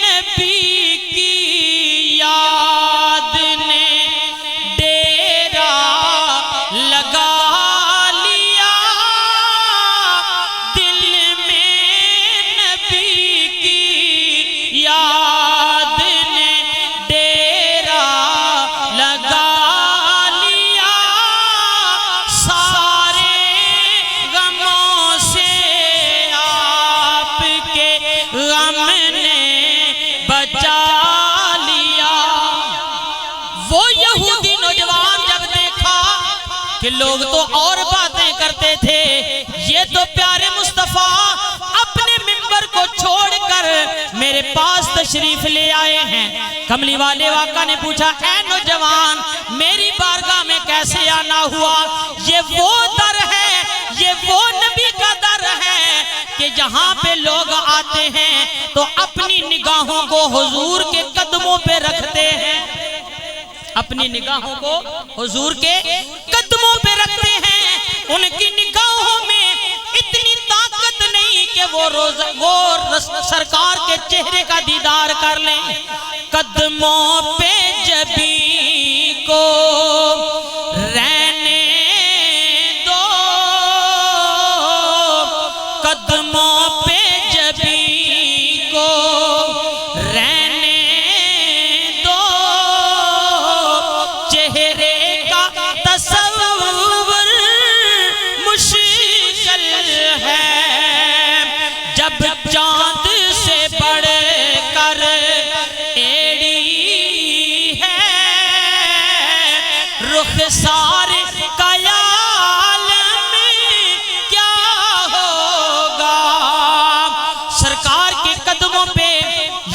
نبی کی یاد نے ڈیرا لگا لیا، دل میں نبی کی یاد نے ڈیرا لگا لیا، سارے غموں سے آپ کے غم نے بچا لیا۔ وہ یہودی نوجوان جب دیکھا کہ لوگ تو اور باتیں کرتے تھے، یہ تو پیارے مصطفیٰ اپنے منبر کو چھوڑ کر میرے پاس تشریف لے آئے ہیں۔ کملی والے آقا نے پوچھا، اے نوجوان میری بارگاہ میں کیسے آنا ہوا؟ یہ وہ در ہے، یہ وہ نبی کا در ہے کہ جہاں پہ لوگ آتے ہیں تو اپنی نگاہوں کو حضور کے قدموں پہ رکھتے ہیں، اپنی نگاہوں کو حضور کے قدموں پہ رکھتے ہیں۔ ان کی نگاہوں میں اتنی طاقت نہیں کہ وہ سرکار کے چہرے کا دیدار کر لیں۔ قدموں پہ جبی کو رہنے دو، قدموں پہ جبی کو رہنے دو، چہرے کا تصور مشکل ہے، جب چاند سے بڑھ کر ایڑی ہے، رخسار کا عالم کیا ہوگا۔ سرکار کے قدموں پہ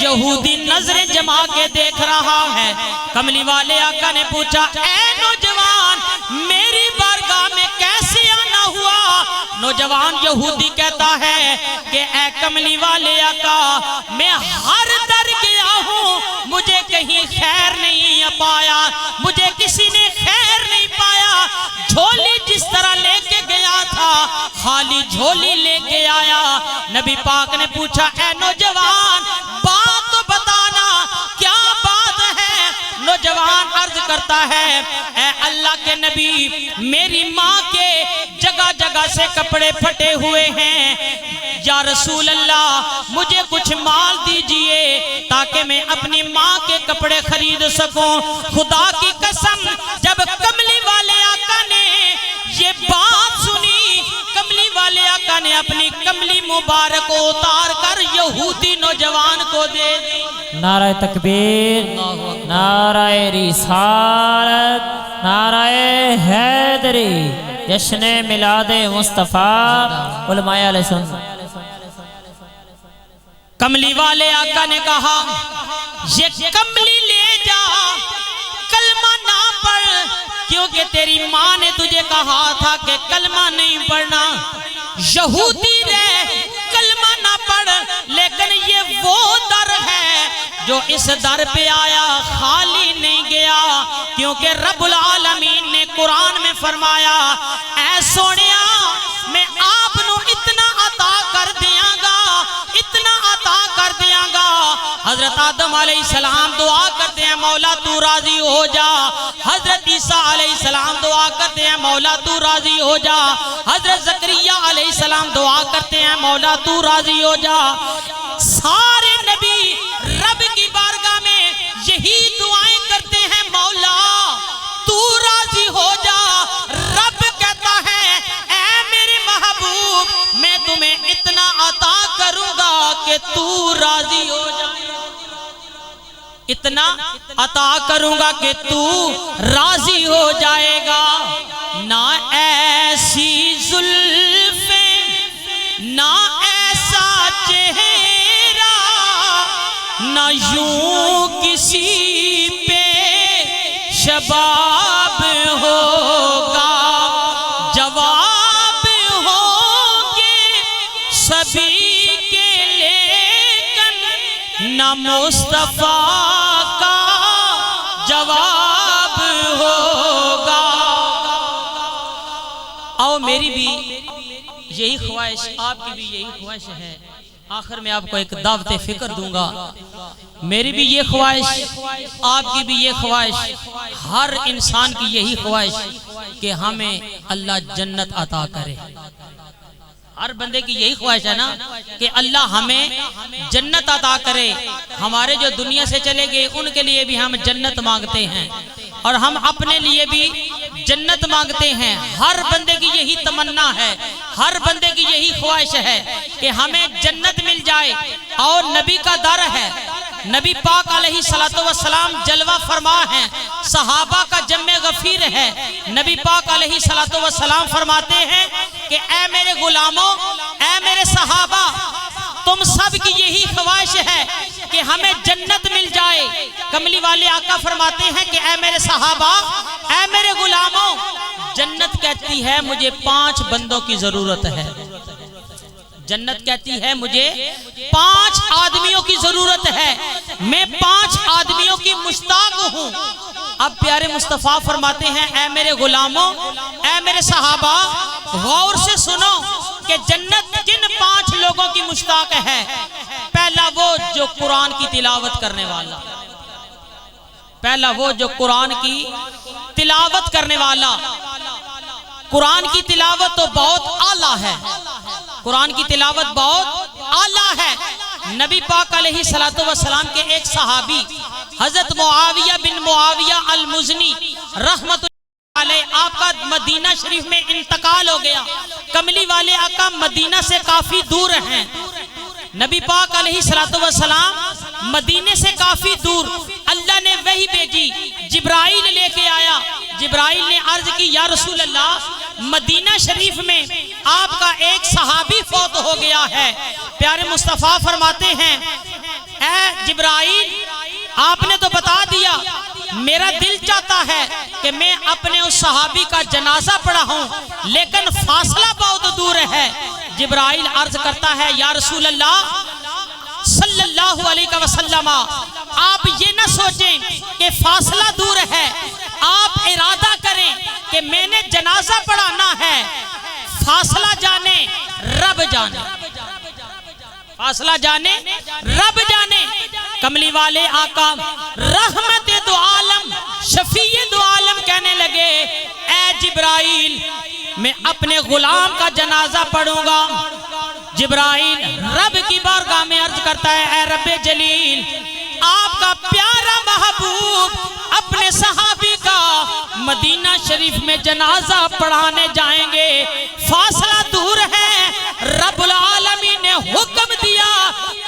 یہودی نظریں جما کے دیکھ رہا ہے۔ کملی والے آقا نے پوچھا، اے نوجوان میری بارگاہ میں کیسے آنا ہوا؟ نوجوان یہودی کہتا ہے کہ اے کملی والے آقا میں ہر در گیا ہوں، مجھے کہیں خیر نہیں پایا، مجھے کسی نے خیر نہیں پایا، جھولی جس طرح لے کے گیا تھا خالی جھولی لے کے آیا۔ نبی پاک نے پوچھا، اے نوجوان بات تو بتانا کیا بات ہے؟ نوجوان عرض کرتا ہے، اے اللہ کے نبی میری ماں کے جگہ جگہ سے کپڑے پھٹے ہوئے ہیں، یا رسول اللہ مجھے کچھ مال دیجئے تاکہ میں اپنی ماں کے کپڑے خرید سکوں۔ خدا کی قسم جب کملی والے آقا نے یہ بات سنی، کملی والے آقا نے اپنی کملی مبارک کو اتار کر یہودی نوجوان کو دے دی۔ نعرہ تکبیر، نعرہ رسالت، نعرہ حیدری، جشن میلاد مصطفیٰ، علماء علیہ السلام۔ کملی والے آقا نے کہا، یہ کملی لے جا، کلمہ نہ پڑھ، کیونکہ تیری ماں نے تجھے کہا تھا کہ کلمہ نہیں پڑھنا۔ یہودی رہ کلمہ نہ پڑھ، لیکن یہ وہ در ہے جو اس در پہ آیا خالی نہیں گیا، کیونکہ رب العالمین نے قرآن میں فرمایا، اے سونیا میں آپ نو اتنا عطا کر دیاں گا، اتنا عطا کر دیاں گا۔ حضرت آدم علیہ السلام دعا کرتے ہیں مولا تو راضی ہو جا، حضرت عیسیٰ علیہ السلام دعا کرتے ہیں مولا تو راضی ہو جا، حضرت زکریا علیہ السلام دعا کرتے ہیں مولا تو راضی ہو جا۔ سارے نبی رب کی بارگاہ میں یہی دعائیں کرتے ہیں، مولا تو راضی ہو جا۔ رب کہتا ہے اے میرے محبوب کہ تو راضی ہو جائے، اتنا عطا کروں گا کہ تو راضی ہو جائے گا، نہ ایسی زلفیں نہ ایسا چہرہ، نہ یوں کسی پہ شباب ہوگا، جواب ہوں گے سبھی کے لیکن نہ مصطفیٰ کا جواب ہوگا۔ آؤ میری بھی یہی خواہش، آپ کی بھی یہی خواہش ہے، آخر میں آپ کو ایک دعوت فکر دوں گا، میری بھی یہ خواہش، آپ کی بھی یہ خواہش، ہر انسان کی یہی خواہش کہ ہمیں اللہ جنت عطا کرے۔ ہر بندے کی یہی خواہش ہے نا کہ اللہ ہمیں جنت عطا کرے۔ ہمارے جو دنیا سے چلے گئے ان کے لیے بھی ہم جنت مانگتے ہیں، اور ہم اپنے لیے بھی جنت مانگتے ہیں۔ ہر بندے کی یہی تمنا ہے، ہر بندے کی یہی خواہش ہے کہ ہمیں جنت مل جائے۔ اور نبی کا در ہے، نبی پاک علیہ السلام جلوہ فرما ہیں، صحابہ کا جمع غفیر ہے۔ نبی پاک علیہ السلام فرماتے ہیں کہ اے میرے غلاموں، اے میرے صحابہ، تم سب کی یہی خواہش ہے کہ ہمیں جنت مل جائے۔ کملی والے آقا فرماتے ہیں کہ اے میرے صحابہ، اے میرے غلاموں، جنت کہتی ہے مجھے 5 بندوں کی ضرورت ہے۔ جنت کہتی ہے مجھے 5 آدمیوں کی ضرورت ہے، میں 5 آدمیوں کی مشتاق ہوں۔ اب پیارے مصطفیٰ فرماتے ہیں اے میرے غلاموں، اے میرے صحابہ، غور سے سنو کہ جنت کن 5 لوگوں کی مشتاق ہے۔ پہلا وہ جو قرآن کی تلاوت کرنے والا، پہلا وہ جو قرآن کی تلاوت کرنے والا۔ قرآن کی تلاوت تو بہت اعلیٰ ہے، قرآن کی تلاوت بہت اعلیٰ ہے۔ نبی پاک علیہ السلام کے ایک صحابی حضرت معاویہ بن معاویہ المزنی رحمت اللہ علیہ، آپ کا مدینہ شریف میں انتقال ہو گیا۔ کملی والے آقا مدینہ سے کافی دور ہیں، نبی پاک علیہ السلام مدینے سے کافی دور، اللہ نے وحی بھیجی، جبرائیل لے کے آیا۔ جبرائیل نے عرض کی یا رسول اللہ، مدینہ شریف میں آپ کا ایک صحابی فوت ہو گیا ہے۔ پیارے مصطفیٰ فرماتے ہیں اے جبرائیل، آپ نے تو بتا دیا، میرا دل چاہتا ہے کہ میں اپنے اس صحابی کا جنازہ پڑھا ہوں، لیکن فاصلہ بہت دور ہے۔ جبرائیل عرض کرتا ہے یا رسول اللہ صلی اللہ علیہ وسلم، آپ یہ نہ سوچیں کہ فاصلہ دور ہے، آپ ارادہ کریں کہ میں نے جنازہ پڑھانا ہے، فاصلہ جانے رب جانے، فاصلہ جانے رب جانے۔ کملی والے آقا رحمت دو عالم، شفیع دو عالم کہنے لگے اے جبرائیل، میں اپنے غلام کا جنازہ پڑھوں گا۔ جبرائیل رب کی بارگاہ میں عرض کرتا ہے اے رب جلیل، آپ کا پیارا محبوب اپنے صحابی کا مدینہ شریف میں جنازہ پڑھانے جائیں گے، فاصلہ دور ہے، رب العالمین نے حکم دیا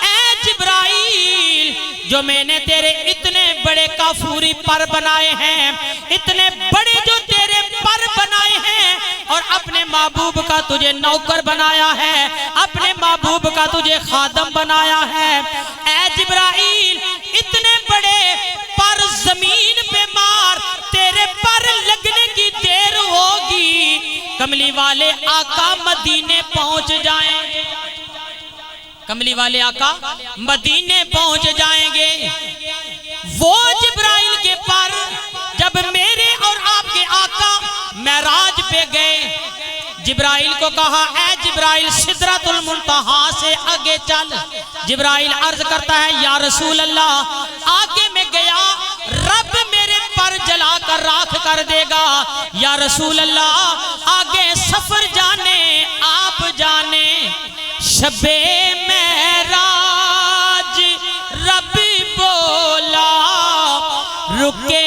اے جبرائیل، جو میں نے تیرے اتنے بڑے کافوری پر بنائے ہیں، اتنے بڑے جو تیرے پر بنائے ہیں، اور اپنے محبوب کا تجھے نوکر بنایا ہے، اپنے محبوب کا تجھے خادم بنایا ہے، اے جبرائیل اتنے بڑے پر زمین پہ مار، تیرے پر لگنے کی دیر ہوگی، کملی والے آقا مدینے پہنچ جائیں، کملی والے آقا مدینے پہنچ جائیں گے۔ وہ جبرائیل کے پر جب میرے اور آپ کے آقا معراج پہ گئے، جبرائیل کو کہا اے جبرائیل سدرۃ المنتہا سے آگے چل۔ جبرائیل عرض کرتا ہے یا رسول اللہ، آگے میں گیا رب میرے پر جلا کر راکھ کر دے گا، یا رسول اللہ آگے سفر جانے آپ جانے۔ شب معراج رب بولا رکے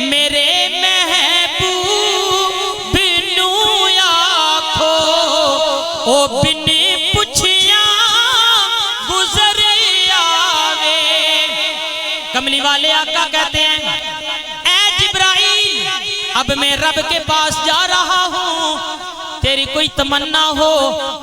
میرے محبوب نور بن پچھیاں گزر آوے۔ کملی والے آقا کہتے ہیں اے جبرائیل اب میں رب کے پاس جا رہا ہوں، تیری کوئی تمنا ہو؟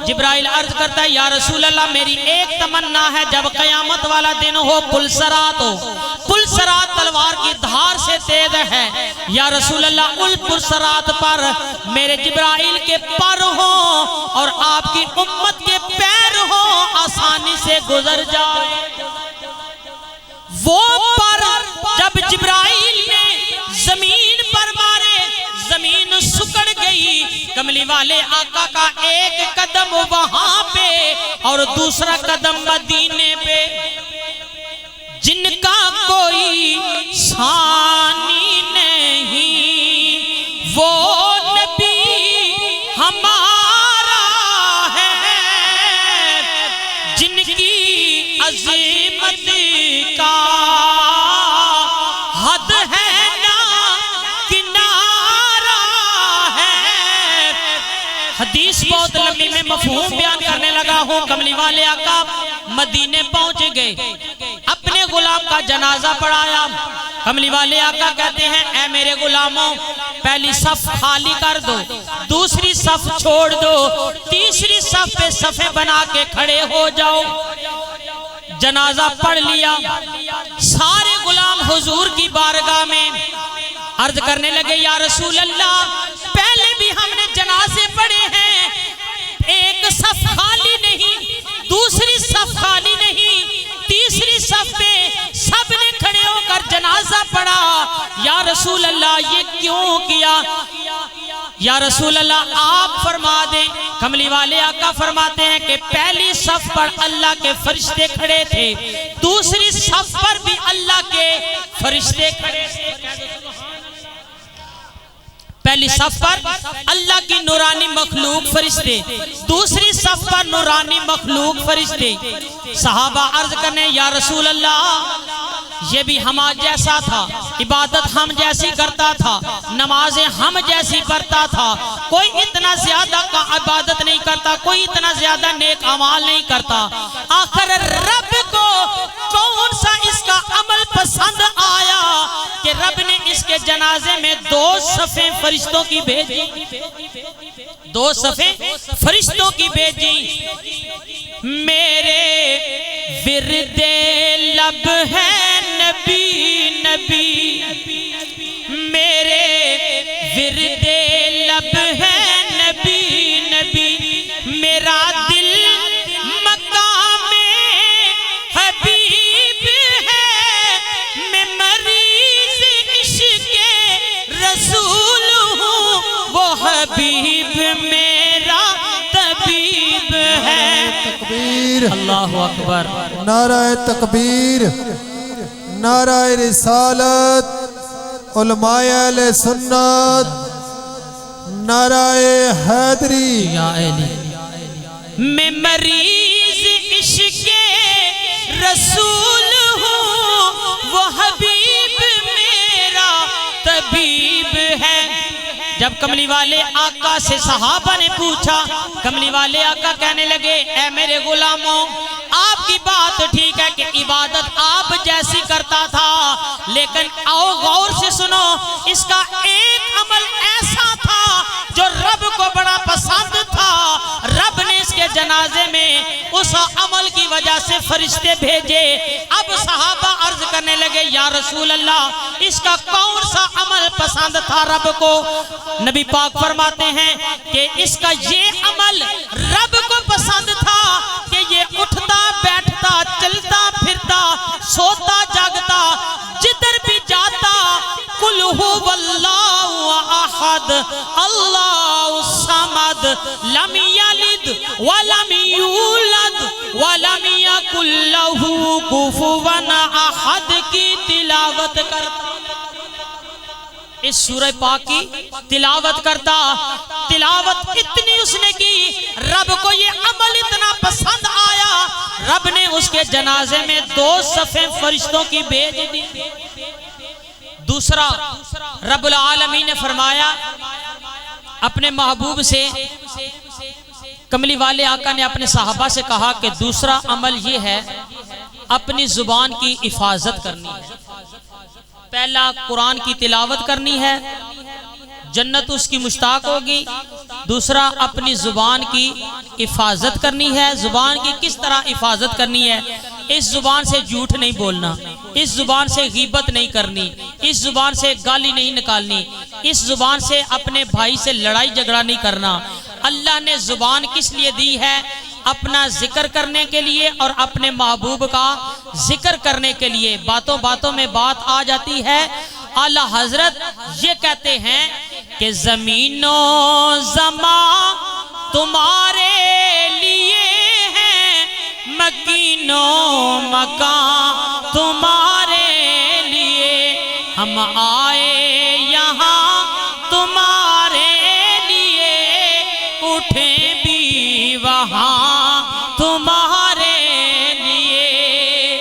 جبرائیل عرض کرتا ہے یا رسول اللہ میری ایک تمنا ہے، جب قیامت والا دن ہو، پلسرات ہو، پلسرات تلوار کی دھار سے تیز ہے، یا رسول اللہ ان پلسرات پر میرے جبرائیل کے پر ہوں اور آپ کی امت کے پیر ہوں، آسانی سے گزر جائے۔ وہ پر جب جبرائیل نے زمین پر مارے، زمین سکڑ گئی، کملی والے آقا کا ایک قدم وہاں پہ اور دوسرا قدم مدینے پہ، جن کا کوئی ثانی نہیں، وہ نبی ہمارا ہے، جن کی عظمت کا حد ہے نا کنارہ ہے۔ حدیث بہت لمبی میں مفہوم بیان کرنے لگا ہوں۔ کملی والے آقا مدینے پہنچ گئے، اپنے غلام کا جنازہ پڑھایا۔ کملی والے آقا کہتے ہیں اے میرے غلاموں پہلی صف خالی کر دو، دوسری صف چھوڑ دو، تیسری صف پہ صفیں بنا کے کھڑے ہو جاؤ۔ جنازہ پڑھ لیا، سارے غلام حضور کی بارگاہ میں عرض کرنے لگے یا رسول اللہ پہلے بھی ہم نے جنازے پڑھے ہیں، ایک صف خالی نہیں، دوسری صف خالی نہیں، تیسری صف پہ سب نے کھڑے ہو کر جنازہ پڑھا، یا رسول اللہ یہ کیوں کیا؟ یا رسول اللہ آپ فرما دیں۔ کملی والے آقا فرماتے ہیں کہ پہلی صف پر اللہ کے فرشتے کھڑے تھے، دوسری صف پر بھی اللہ کے فرشتے کھڑے تھے۔ پہلی صف پر اللہ کی نورانی مخلوق فرشتے، دوسری صف پر نورانی مخلوق فرشتے۔ صحابہ عرض کرنے یا رسول اللہ یہ بھی ہم جیسا تھا، عبادت ہم جیسی کرتا تھا، نمازیں ہم جیسی پڑھتا تھا، کوئی اتنا زیادہ کا عبادت نہیں کرتا، کوئی اتنا زیادہ نیک اعمال نہیں کرتا، آخر رب کو کون سا اس کا عمل پسند آیا کہ رب نے اس کے جنازے میں 2 صفیں فرشتوں کی بھیجی، 2 صفیں فرشتوں کی بھیجی۔ میرے ورد لب ہے نبی نبی، میرے ورد لب ہے نبی نبی، میرا دل مقام حبیب ہے، میں مریض عشق رسول ہوں، وہ حبیب میرا طبیب ہے۔ اللہ اکبر، نعرہ تکبیر، نعرہ رسالت، علماء اہل سنت، نعرہ حیدری۔ یا علی میں مریض عشق رسول ہوں، وہ حبیب میرا طبیب ہے۔ جب کملی والے آقا سے صحابہ نے پوچھا، کملی والے آقا کہنے لگے اے میرے غلاموں آپ کی بات ٹھیک ہے کہ عبادت آپ جیسی کرتا تھا، لیکن آؤ غور سے سنو، اس کا ایک عمل ایسا تھا جو رب کو بڑا پسند تھا، رب نے اس کے جنازے میں اس عمل کی وجہ سے فرشتے بھیجے۔ اب صحابہ عرض کرنے لگے یا رسول اللہ اس کا کون سا عمل پسند تھا رب کو؟ نبی پاک فرماتے ہیں کہ اس کا یہ عمل رب کو پسند تھا کہ یہ اٹھتا بیٹھتا چلتا پھرتا سوتا جاگتا جدھر بھی جاتا قل هو اللہ احد اللہ الصمد لم یلد ولم یولد ولم یکن لہ کفوا احد کی تلاوت کرتا، اس سورہ پاک کی تلاوت کرتا، تلاوت اتنی اس نے کی، رب کو یہ عمل اتنا پسند آیا، رب نے اس کے جنازے میں 2 صفیں فرشتوں کی بھیج دی۔ دوسرا رب العالمین نے فرمایا اپنے محبوب سے کملی والے آقا نے اپنے صحابہ سے کہا کہ دوسرا عمل یہ ہے اپنی زبان کی حفاظت کرنی ہے. پہلا قرآن کی تلاوت کرنی ہے، جنت اس کی مشتاق ہوگی. دوسرا اپنی زبان کی حفاظت کرنی ہے. زبان کی کس طرح حفاظت کرنی ہے؟ اس زبان سے جھوٹ نہیں بولنا، اس زبان سے غیبت نہیں کرنی، اس زبان سے گالی نہیں نکالنی، اس زبان سے اپنے بھائی سے لڑائی جھگڑا نہیں کرنا. اللہ نے زبان کس لیے دی ہے؟ اپنا ذکر کرنے کے لیے اور اپنے محبوب کا ذکر کرنے کے لیے. باتوں باتوں میں بات آ جاتی ہے. اعلیٰ حضرت یہ کہتے ہیں کہ زمین و زمان تمہارے لیے ہیں، مکین و مکان تمہارے لیے، ہم آئے یہاں تمہارے لیے، اٹھیں بھی وہاں تمہارے لیے.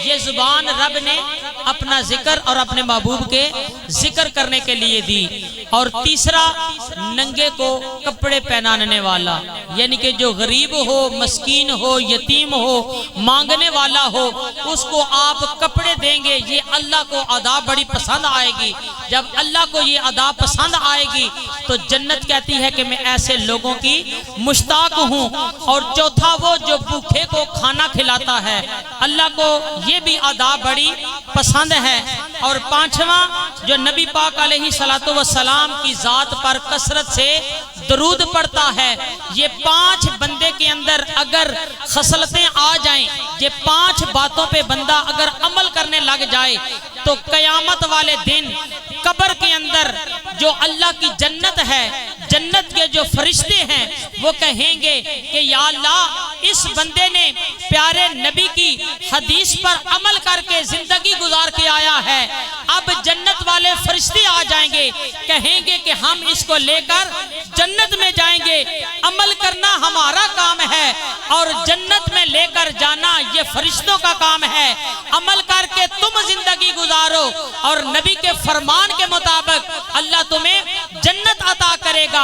یہ زبان رب نے اپنا ذکر اور اپنے محبوب کے ذکر کرنے کے لیے دی. اور تیسرا ننگے کو کپڑے پہنانے والا، یعنی کہ جو غریب ہو، مسکین ہو، یتیم ہو، مانگنے والا ہو، اس کو آپ کپڑے دیں گے. یہ اللہ کو ادا بڑی پسند آئے گی. جب اللہ کو یہ ادا پسند آئے گی تو جنت کہتی ہے کہ میں ایسے لوگوں کی مشتاق ہوں. اور چوتھا وہ جو بھوکے کو کھانا کھلاتا ہے، اللہ کو یہ بھی ادا بڑی پسند ہے. اور پانچواں جو نبی پاک علیہ السلام کی ذات پر کثرت سے درود پڑھتا ہے. یہ 5 بندے کے اندر اگر خصلتیں آ جائیں، یہ 5 باتوں پہ بندہ اگر عمل کرنے لگ جائے تو قیامت والے دن قبر کے اندر جو اللہ کی جنت ہے، جنت کے جو فرشتے ہیں وہ کہیں گے کہ یا اللہ اس بندے نے پیارے نبی کی حدیث پر عمل کر کے زندگی گزار کے آیا ہے. اب جنت والے فرشتے آ جائیں گے، کہیں گے کہ ہم اس کو لے کر جنت میں جائیں گے. عمل کرنا ہمارا کام ہے اور جنت میں لے کر جانا یہ فرشتوں کا کام ہے. عمل کر کے تم زندگی گزارو اور نبی کے فرمان کے مطابق اللہ تمہیں جنت عطا کرے گا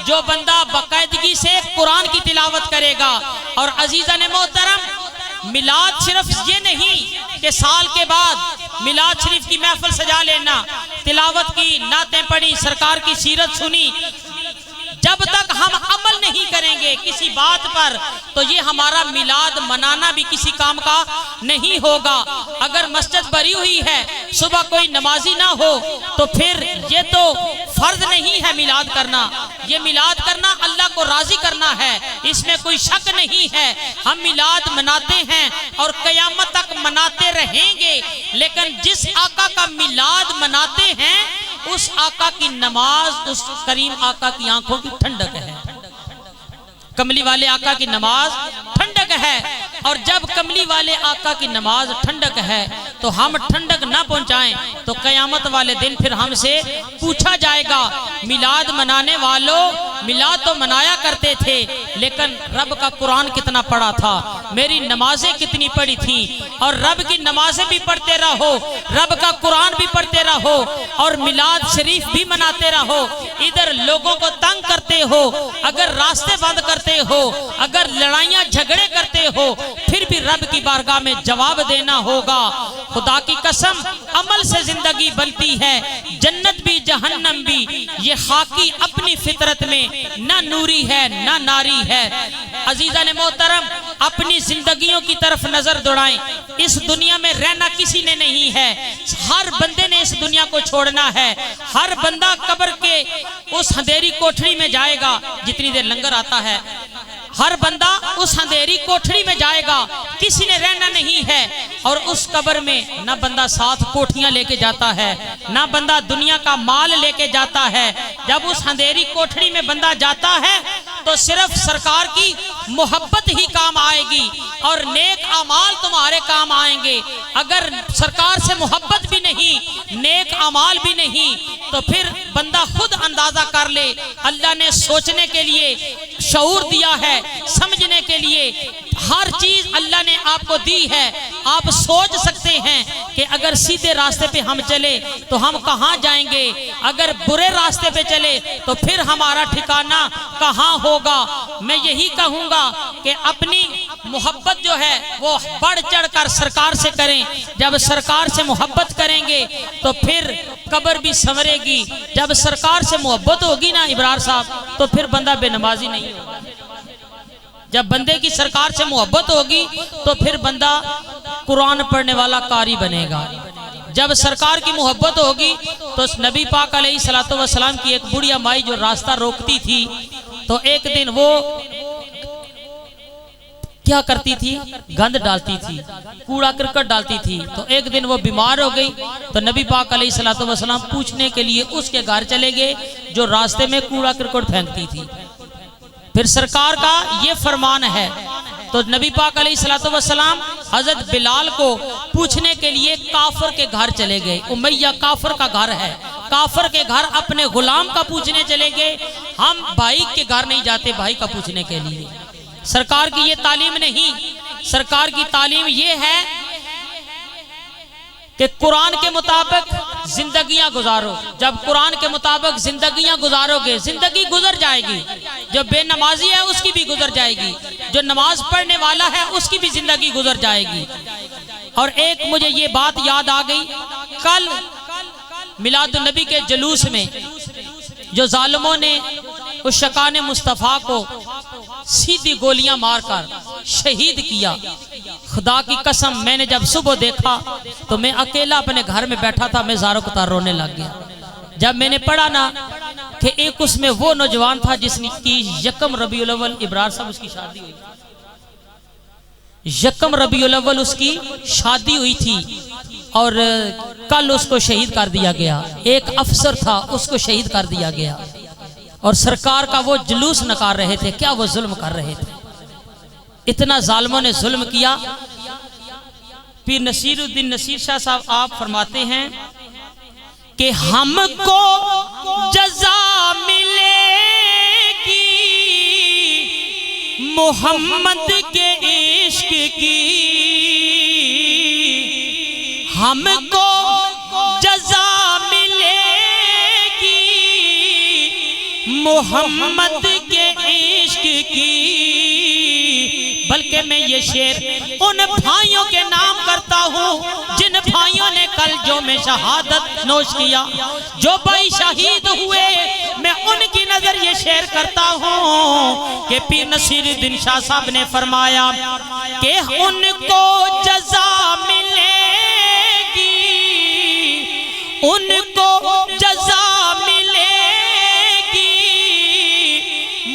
جو بندہ باقاعدگی سے قرآن کی تلاوت کرے گا. اور عزیزان محترم، میلاد صرف یہ نہیں کہ سال کے بعد میلاد شریف کی محفل سجا لینا، تلاوت کی، نعتیں پڑھی، سرکار کی سیرت سنی. جب تک ہم عمل نہیں کریں گے کسی بات پر تو یہ ہمارا میلاد منانا بھی کسی کام کا نہیں ہوگا. اگر مسجد بھری ہوئی ہے، صبح کوئی نمازی نہ ہو تو پھر یہ تو فرض نہیں ہے میلاد کرنا. یہ میلاد کرنا اللہ کو راضی کرنا ہے، اس میں کوئی شک نہیں ہے. ہم میلاد مناتے ہیں اور قیامت تک مناتے رہیں گے. لیکن جس آقا کا میلاد مناتے ہیں اس آقا کی نماز، اس کریم آقا کی آنکھوں کی ٹھنڈک ہے. کملی والے آقا کی نماز ٹھنڈک ہے. اور جب کملی والے آقا کی نماز ٹھنڈک ہے تو ہم ٹھنڈک نہ پہنچائیں تو قیامت والے دن پھر ہم سے پوچھا جائے گا میلاد منانے والوں، میلاد تو منایا کرتے تھے لیکن رب کا قرآن کتنا پڑھا تھا، میری نمازیں کتنی پڑھی تھیں. اور رب کی نمازیں بھی پڑھتے رہو، رب کا قرآن بھی پڑھتے رہو اور میلاد شریف بھی مناتے رہو. ادھر لوگوں کو تنگ کرتے ہو، اگر راستے بند کرتے ہو، اگر لڑائیاں جھگڑے کرتے ہو، پھر بھی رب کی بارگاہ میں جواب دینا ہوگا. خدا کی قسم عمل سے زندگی بنتی ہے، جنت بھی جہنم بھی. یہ خاکی اپنی فطرت میں نہ نوری ہے نہ ناری ہے. عزیزان محترم، اپنی زندگیوں کی طرف نظر دوڑائیں. اس دنیا میں رہنا کسی نے نہیں ہے، ہر بندے نے اس دنیا کو چھوڑنا ہے. ہر بندہ قبر کے اس اندھیری کوٹھری میں جائے گا جتنی دیر لنگر آتا ہے. ہر بندہ اس اندھیری کوٹھری میں جائے گا، کسی نے رہنا نہیں ہے. اور اس قبر میں نہ بندہ ساتھ کوٹھیاں لے کے جاتا ہے، نہ بندہ دنیا کا مال لے کے جاتا ہے. جب اس اندھیری کوٹھری میں بندہ جاتا ہے تو صرف سرکار کی محبت ہی کام آئے گی اور نیک اعمال تمہارے کام آئیں گے. اگر سرکار سے محبت بھی نہیں، نیک اعمال بھی نہیں، تو پھر بندہ خود اندازہ کر لے. اللہ نے سوچنے کے لیے شعور دیا ہے، سمجھنے کے لیے ہر چیز اللہ نے آپ کو دی ہے. آپ سوچ سکتے ہیں کہ اگر سیدھے راستے پہ ہم چلے تو ہم کہاں جائیں گے, اگر برے راستے پہ چلے تو پھر ہمارا ٹھکانہ کہاں ہوگا. میں یہی کہوں گا کہ اپنی محبت جو ہے وہ بڑھ چڑھ کر سرکار سے کریں. جب سرکار سے محبت کریں گے تو پھر قبر بھی سنورے گی. جب سرکار سے محبت ہوگی نا ابرار صاحب تو پھر بندہ بے نمازی نہیں ہوگا. جب بندے کی سرکار سے محبت ہوگی تو پھر بندہ قرآن پڑھنے والا قاری بنے گا. جب سرکار کی محبت ہوگی تو نبی پاک علیہ الصلوۃ والسلام کی ایک بڑھیا مائی جو راستہ روکتی تھی تو ایک دن وہ کیا کرتی تھی, گند ڈالتی تھی, کوڑا کرکٹ ڈالتی تھی. تو ایک دن وہ بیمار ہو گئی تو نبی پاک علیہ الصلوۃ والسلام پوچھنے کے لیے اس کے گھر چلے گئے جو راستے میں کوڑا کرکٹ پھینکتی تھی. پھر سرکار کا یہ فرمان ہے تو نبی پاک علیہ الصلوۃ والسلام حضرت بلال کو پوچھنے کے لیے کافر کے گھر چلے گئے. امیہ کافر کا گھر ہے, کافر کے گھر اپنے غلام کا پوچھنے چلے گئے. ہم بھائی کے گھر نہیں جاتے بھائی کا پوچھنے کے لیے. سرکار کی یہ تعلیم نہیں, سرکار کی تعلیم یہ ہے کہ قرآن کے مطابق زندگیاں گزارو. جب قرآن کے مطابق زندگیاں گزارو گے زندگی گزر جائے گی. جو بے نمازی ہے اس کی بھی گزر جائے گی, جو نماز پڑھنے والا ہے اس کی بھی زندگی گزر جائے گی. اور ایک مجھے یہ بات یاد آ گئی, کل میلاد النبی کے جلوس میں جو ظالموں نے اس شکان مصطفیٰ کو سیدھی گولیاں مار کر شہید کیا, خدا کی قسم میں نے جب صبح دیکھا تو میں اکیلا اپنے گھر میں بیٹھا تھا, میں زاروں قطار رونے لگ گیا. جب میں نے پڑھا نا کہ ایک اس میں وہ نوجوان تھا جس نے کی یکم ربیع الاول, ابرار صاحب اس کی شادی ہوئی, یکم ربیع الاول اس کی شادی ہوئی تھی اور کل اس کو شہید کر دیا گیا. ایک افسر تھا اس کو شہید کر دیا گیا اور سرکار کا وہ جلوس نکال رہے تھے. کیا وہ ظلم کر رہے تھے, اتنا ظالموں نے ظلم کیا. پیر نصیر الدین نصیر شاہ صاحب آپ فرماتے ہیں کہ ہم کو جزا ملے گی محمد کے عشق کی, ہم کو جزا ملے گی محمد کے عشق کی. بلکہ میں یہ شعر ان بھائیوں کے نام کرتا ہوں جن بھائیوں نے کل جو میں شہادت نوش کیا, جو بھائی شہید ہوئے, میں ان کی نظر یہ شعر کرتا ہوں کہ پیر نصیر الدین شاہ صاحب نے فرمایا کہ ان کو جزا ملے گی, ان کو جزا ملے گی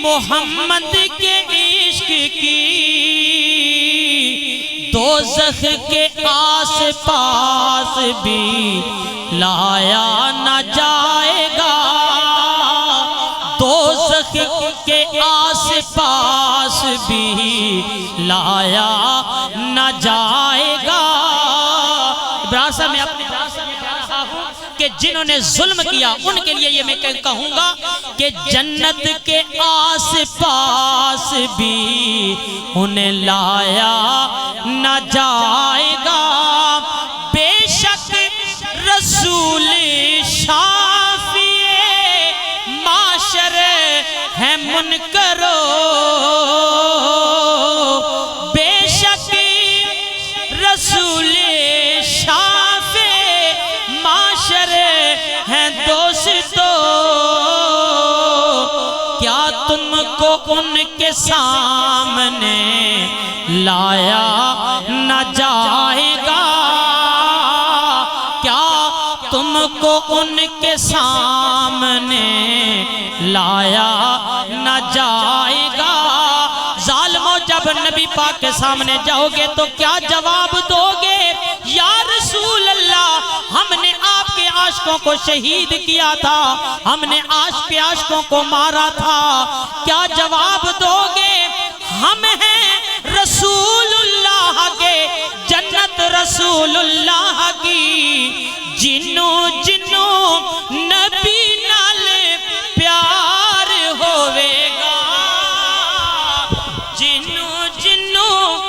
محمد کے عشق کی. دوزخ کے آس پاس بھی لایا نہ جائے گا, دوزخ کے آس پاس بھی لایا نہ جائے گا. ابراہیم صاحب میں اپنے کہ جنہوں نے ظلم کیا ان کے لیے یہ میں کہوں گا کہ جنت کے آس پاس بھی انہیں لایا نہ جائے گا. بے شک رسول شافی معاشر ہے منکرو, بے شک رسول ہیں دوستو, کیا تم کو ان کے سامنے لایا نہ جائے گا, کیا تم کو ان کے سامنے لایا نہ جائے گا. ظالموں جب نبی پاک کے سامنے جاؤ گے تو کیا جواب دو گے؟ یا رسول اللہ ہم نے آپ کے عاشقوں کو شہید کیا تھا, ہم نے عاشق عاشقوں کو مارا تھا. کیا جواب دو گے؟ ہم ہیں رسول اللہ کے, جنت رسول اللہ کی. جنوں جنوں نبی نال پیار ہوئے گا, جنوں جنوں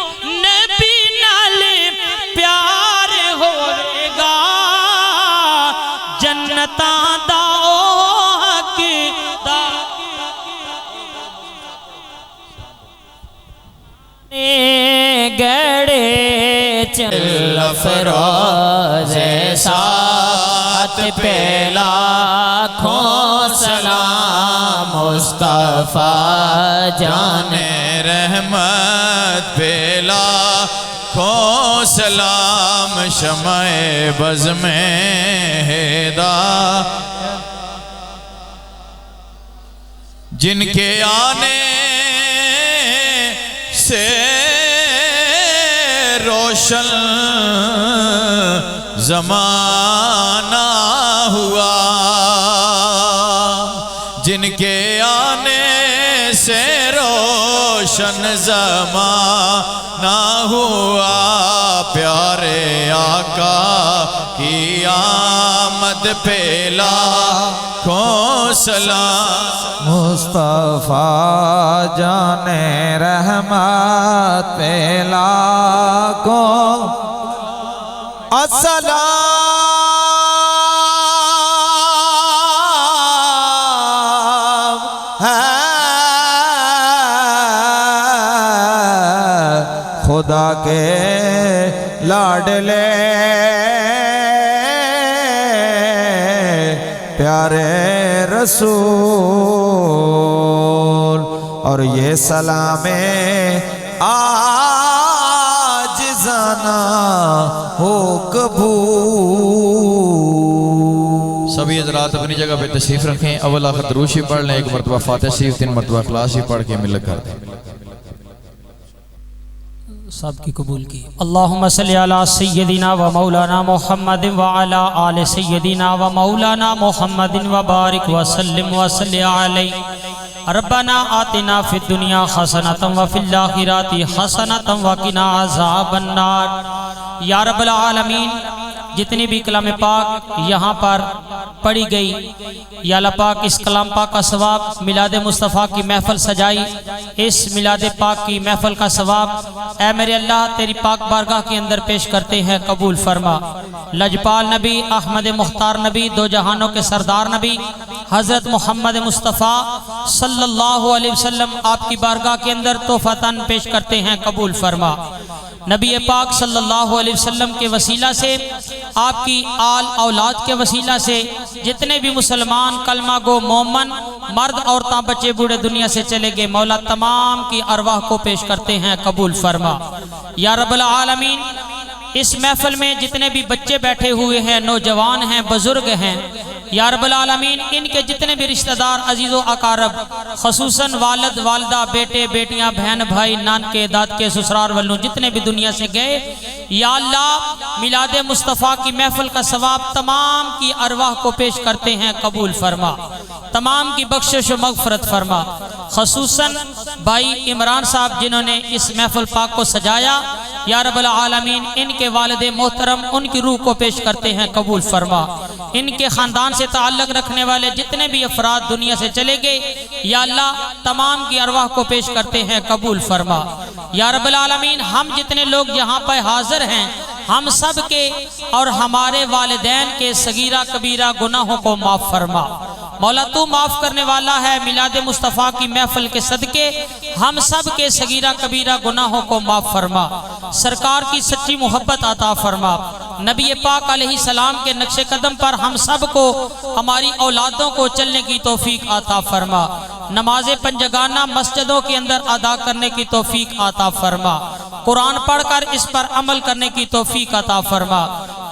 گڑے چل فروز سات پہ لاکھوں سلام مصطفیٰ جان رحمت پہ لاکھوں سلام شمع بز میں ہدایت جن کے آنے سے روشن زمانہ ہوا، جن کے آنے سے روشن زمانہ ہوا، پیارے آقا کی آمد پہ لاکھوں سلام مصطفیٰ جان رحمت پہ لاکھوں السلام ہے خدا کے لاڈلے پیارے رسول، اور یہ سلام عاجزانہ ہو قبول۔ سبھی حضرات اپنی جگہ پہ تشریف رکھیں، اول آخر درود شریف پڑھ لیں، ایک مرتبہ فاتحہ شریف، 3 مرتبہ اخلاص شریف پڑھ کے ملک کر دیں۔ سب کی قبول کی۔ اللہم صلی علی سیدنا و مولانا محمد و علی آل سیدنا و مولانا محمد و بارک و سلم و صلی علی ربنا آتنا فی الدنیا حسنۃ و فی الاخرۃ حسنۃ و قنا عذاب النار۔ یا رب العالمین، جتنی بھی کلام پاک یہاں پر پڑھی گئی، یا اللہ پاک اس کلام پاک کا ثواب میلاد مصطفیٰ کی محفل سجائی، اس میلاد پاک کی محفل کا ثواب اے میرے اللہ تیری پاک بارگاہ کے اندر پیش کرتے ہیں، قبول فرما۔ لجپال نبی، احمد مختار نبی، دو جہانوں کے سردار نبی حضرت محمد مصطفیٰ صلی اللہ علیہ وسلم آپ کی بارگاہ کے اندر تحفتاً پیش کرتے ہیں، قبول فرما۔ نبی پاک صلی اللہ علیہ وسلم کے وسیلہ سے، آپ کی آل اولاد کے وسیلہ سے جتنے بھی مسلمان کلمہ گو مومن مرد عورتاں بچے بوڑھے دنیا سے چلے گئے، مولا تمام کی ارواح کو پیش کرتے ہیں، قبول فرما۔ یا رب العالمین، اس محفل میں جتنے بھی بچے بیٹھے ہوئے ہیں، نوجوان ہیں، بزرگ ہیں، یا رب العالمین ان کے جتنے بھی رشتہ دار عزیز و اقارب، خصوصاً والد والدہ، بیٹے بیٹیاں، بہن بھائی، نانکے دادکے، سسرار والوں جتنے بھی دنیا سے گئے، یا اللہ میلاد مصطفیٰ کی محفل کا ثواب تمام کی ارواح کو پیش کرتے ہیں، قبول فرما۔ تمام کی بخشش و مغفرت فرما۔ خصوصاً بھائی عمران صاحب جنہوں نے اس محفل پاک کو سجایا، یا رب العالمین ان کے والد محترم ان کی روح کو پیش کرتے ہیں، قبول فرما۔ ان کے خاندان سے تعلق رکھنے والے جتنے بھی افراد دنیا سے چلے گئے، یا اللہ تمام کی ارواح کو پیش کرتے ہیں، قبول فرما۔ یا رب العالمین، ہم جتنے لوگ یہاں پہ حاضر ہیں، ہم سب کے اور ہمارے والدین کے صغیرہ کبیرہ گناہوں کو معاف فرما۔ مولا تو معاف کرنے والا ہے، میلاد مصطفیٰ کی محفل کے صدقے ہم سب کے صغیرہ کبیرہ گناہوں کو معاف فرما۔ سرکار کی سچی محبت عطا فرما۔ نبی پاک علیہ السلام کے نقش قدم پر ہم سب کو، ہماری اولادوں کو چلنے کی توفیق عطا فرما۔ نماز پنجگانہ مسجدوں کے اندر ادا کرنے کی توفیق عطا فرما۔ قرآن پڑھ کر اس پر عمل کرنے کی توفیق عطا فرما۔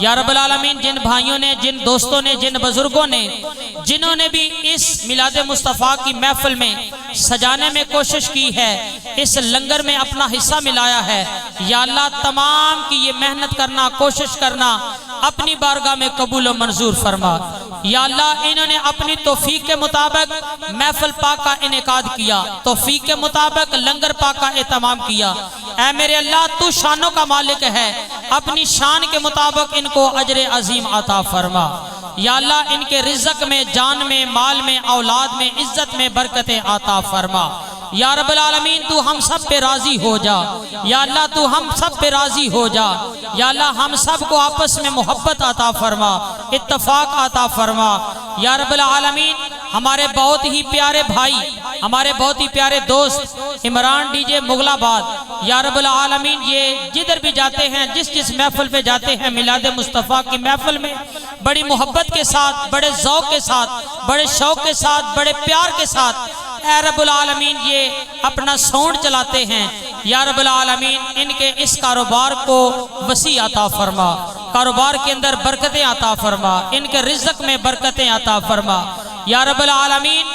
یا رب العالمین، جن بھائیوں نے، جن دوستوں نے، جن بزرگوں نے، جنہوں نے بھی اس میلاد مصطفیٰ کی محفل میں سجانے میں کوشش کی ہے، اس لنگر میں اپنا حصہ ملایا ہے، یا اللہ تمام کی یہ محنت کرنا، کوشش کرنا اپنی بارگاہ میں قبول و منظور فرما۔ یا اللہ انہوں نے اپنی توفیق کے مطابق محفل پاک کا انعقاد کیا، توفیق کے مطابق لنگر پاک کا اہتمام کیا۔ اے میرے اللہ تو شانوں کا مالک ہے، اپنی شان کے مطابق ان کو اجر عظیم عطا فرما۔ یا اللہ ان کے رزق میں، جان میں، مال میں، اولاد میں، عزت میں برکتیں عطا فرما۔ یا رب العالمین تو ہم سب پہ راضی ہو جا، یا اللہ تو ہم سب پہ راضی ہو جا، یا اللہ ہم سب کو آپس میں محبت عطا فرما، اتفاق عطا فرما۔ یا رب العالمین ہمارے بہت ہی پیارے بھائی ہمارے بہت ہی پیارے دوست عمران ڈی جے مغل آباد، یا رب العالمین یہ جدھر بھی جاتے ہیں، جس محفل پہ جاتے ہیں، میلاد مصطفیٰ کی محفل میں بڑی محبت کے ساتھ، بڑے ذوق کے ساتھ، بڑے شوق کے ساتھ، بڑے پیار کے ساتھ اے رب العالمین یہ اپنا ساؤنڈ چلاتے ہیں۔ یا رب العالمین ان کے اس کاروبار کو وسیع عطا فرما، کاروبار کے اندر برکتیں عطا فرما، ان کے رزق میں برکتیں عطا فرما۔ یا رب العالمین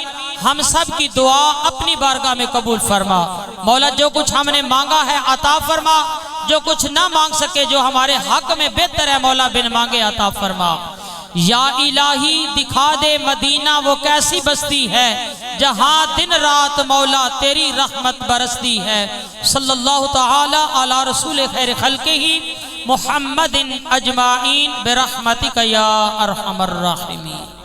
ہم سب کی دعا اپنی بارگاہ میں قبول فرما۔ مولا جو کچھ ہم نے مانگا ہے عطا فرما، جو کچھ نہ مانگ سکے، جو ہمارے حق میں بہتر ہے مولا بن مانگے عطا فرما۔ یا الہی دکھا دے مدینہ وہ کیسی بستی ہے جہاں دن رات مولا تیری رحمت برستی ہے۔ صلی اللہ تعالی علی رسول خیر خلقہ محمد اجمعین برحمتک یا ارحم الراحمین۔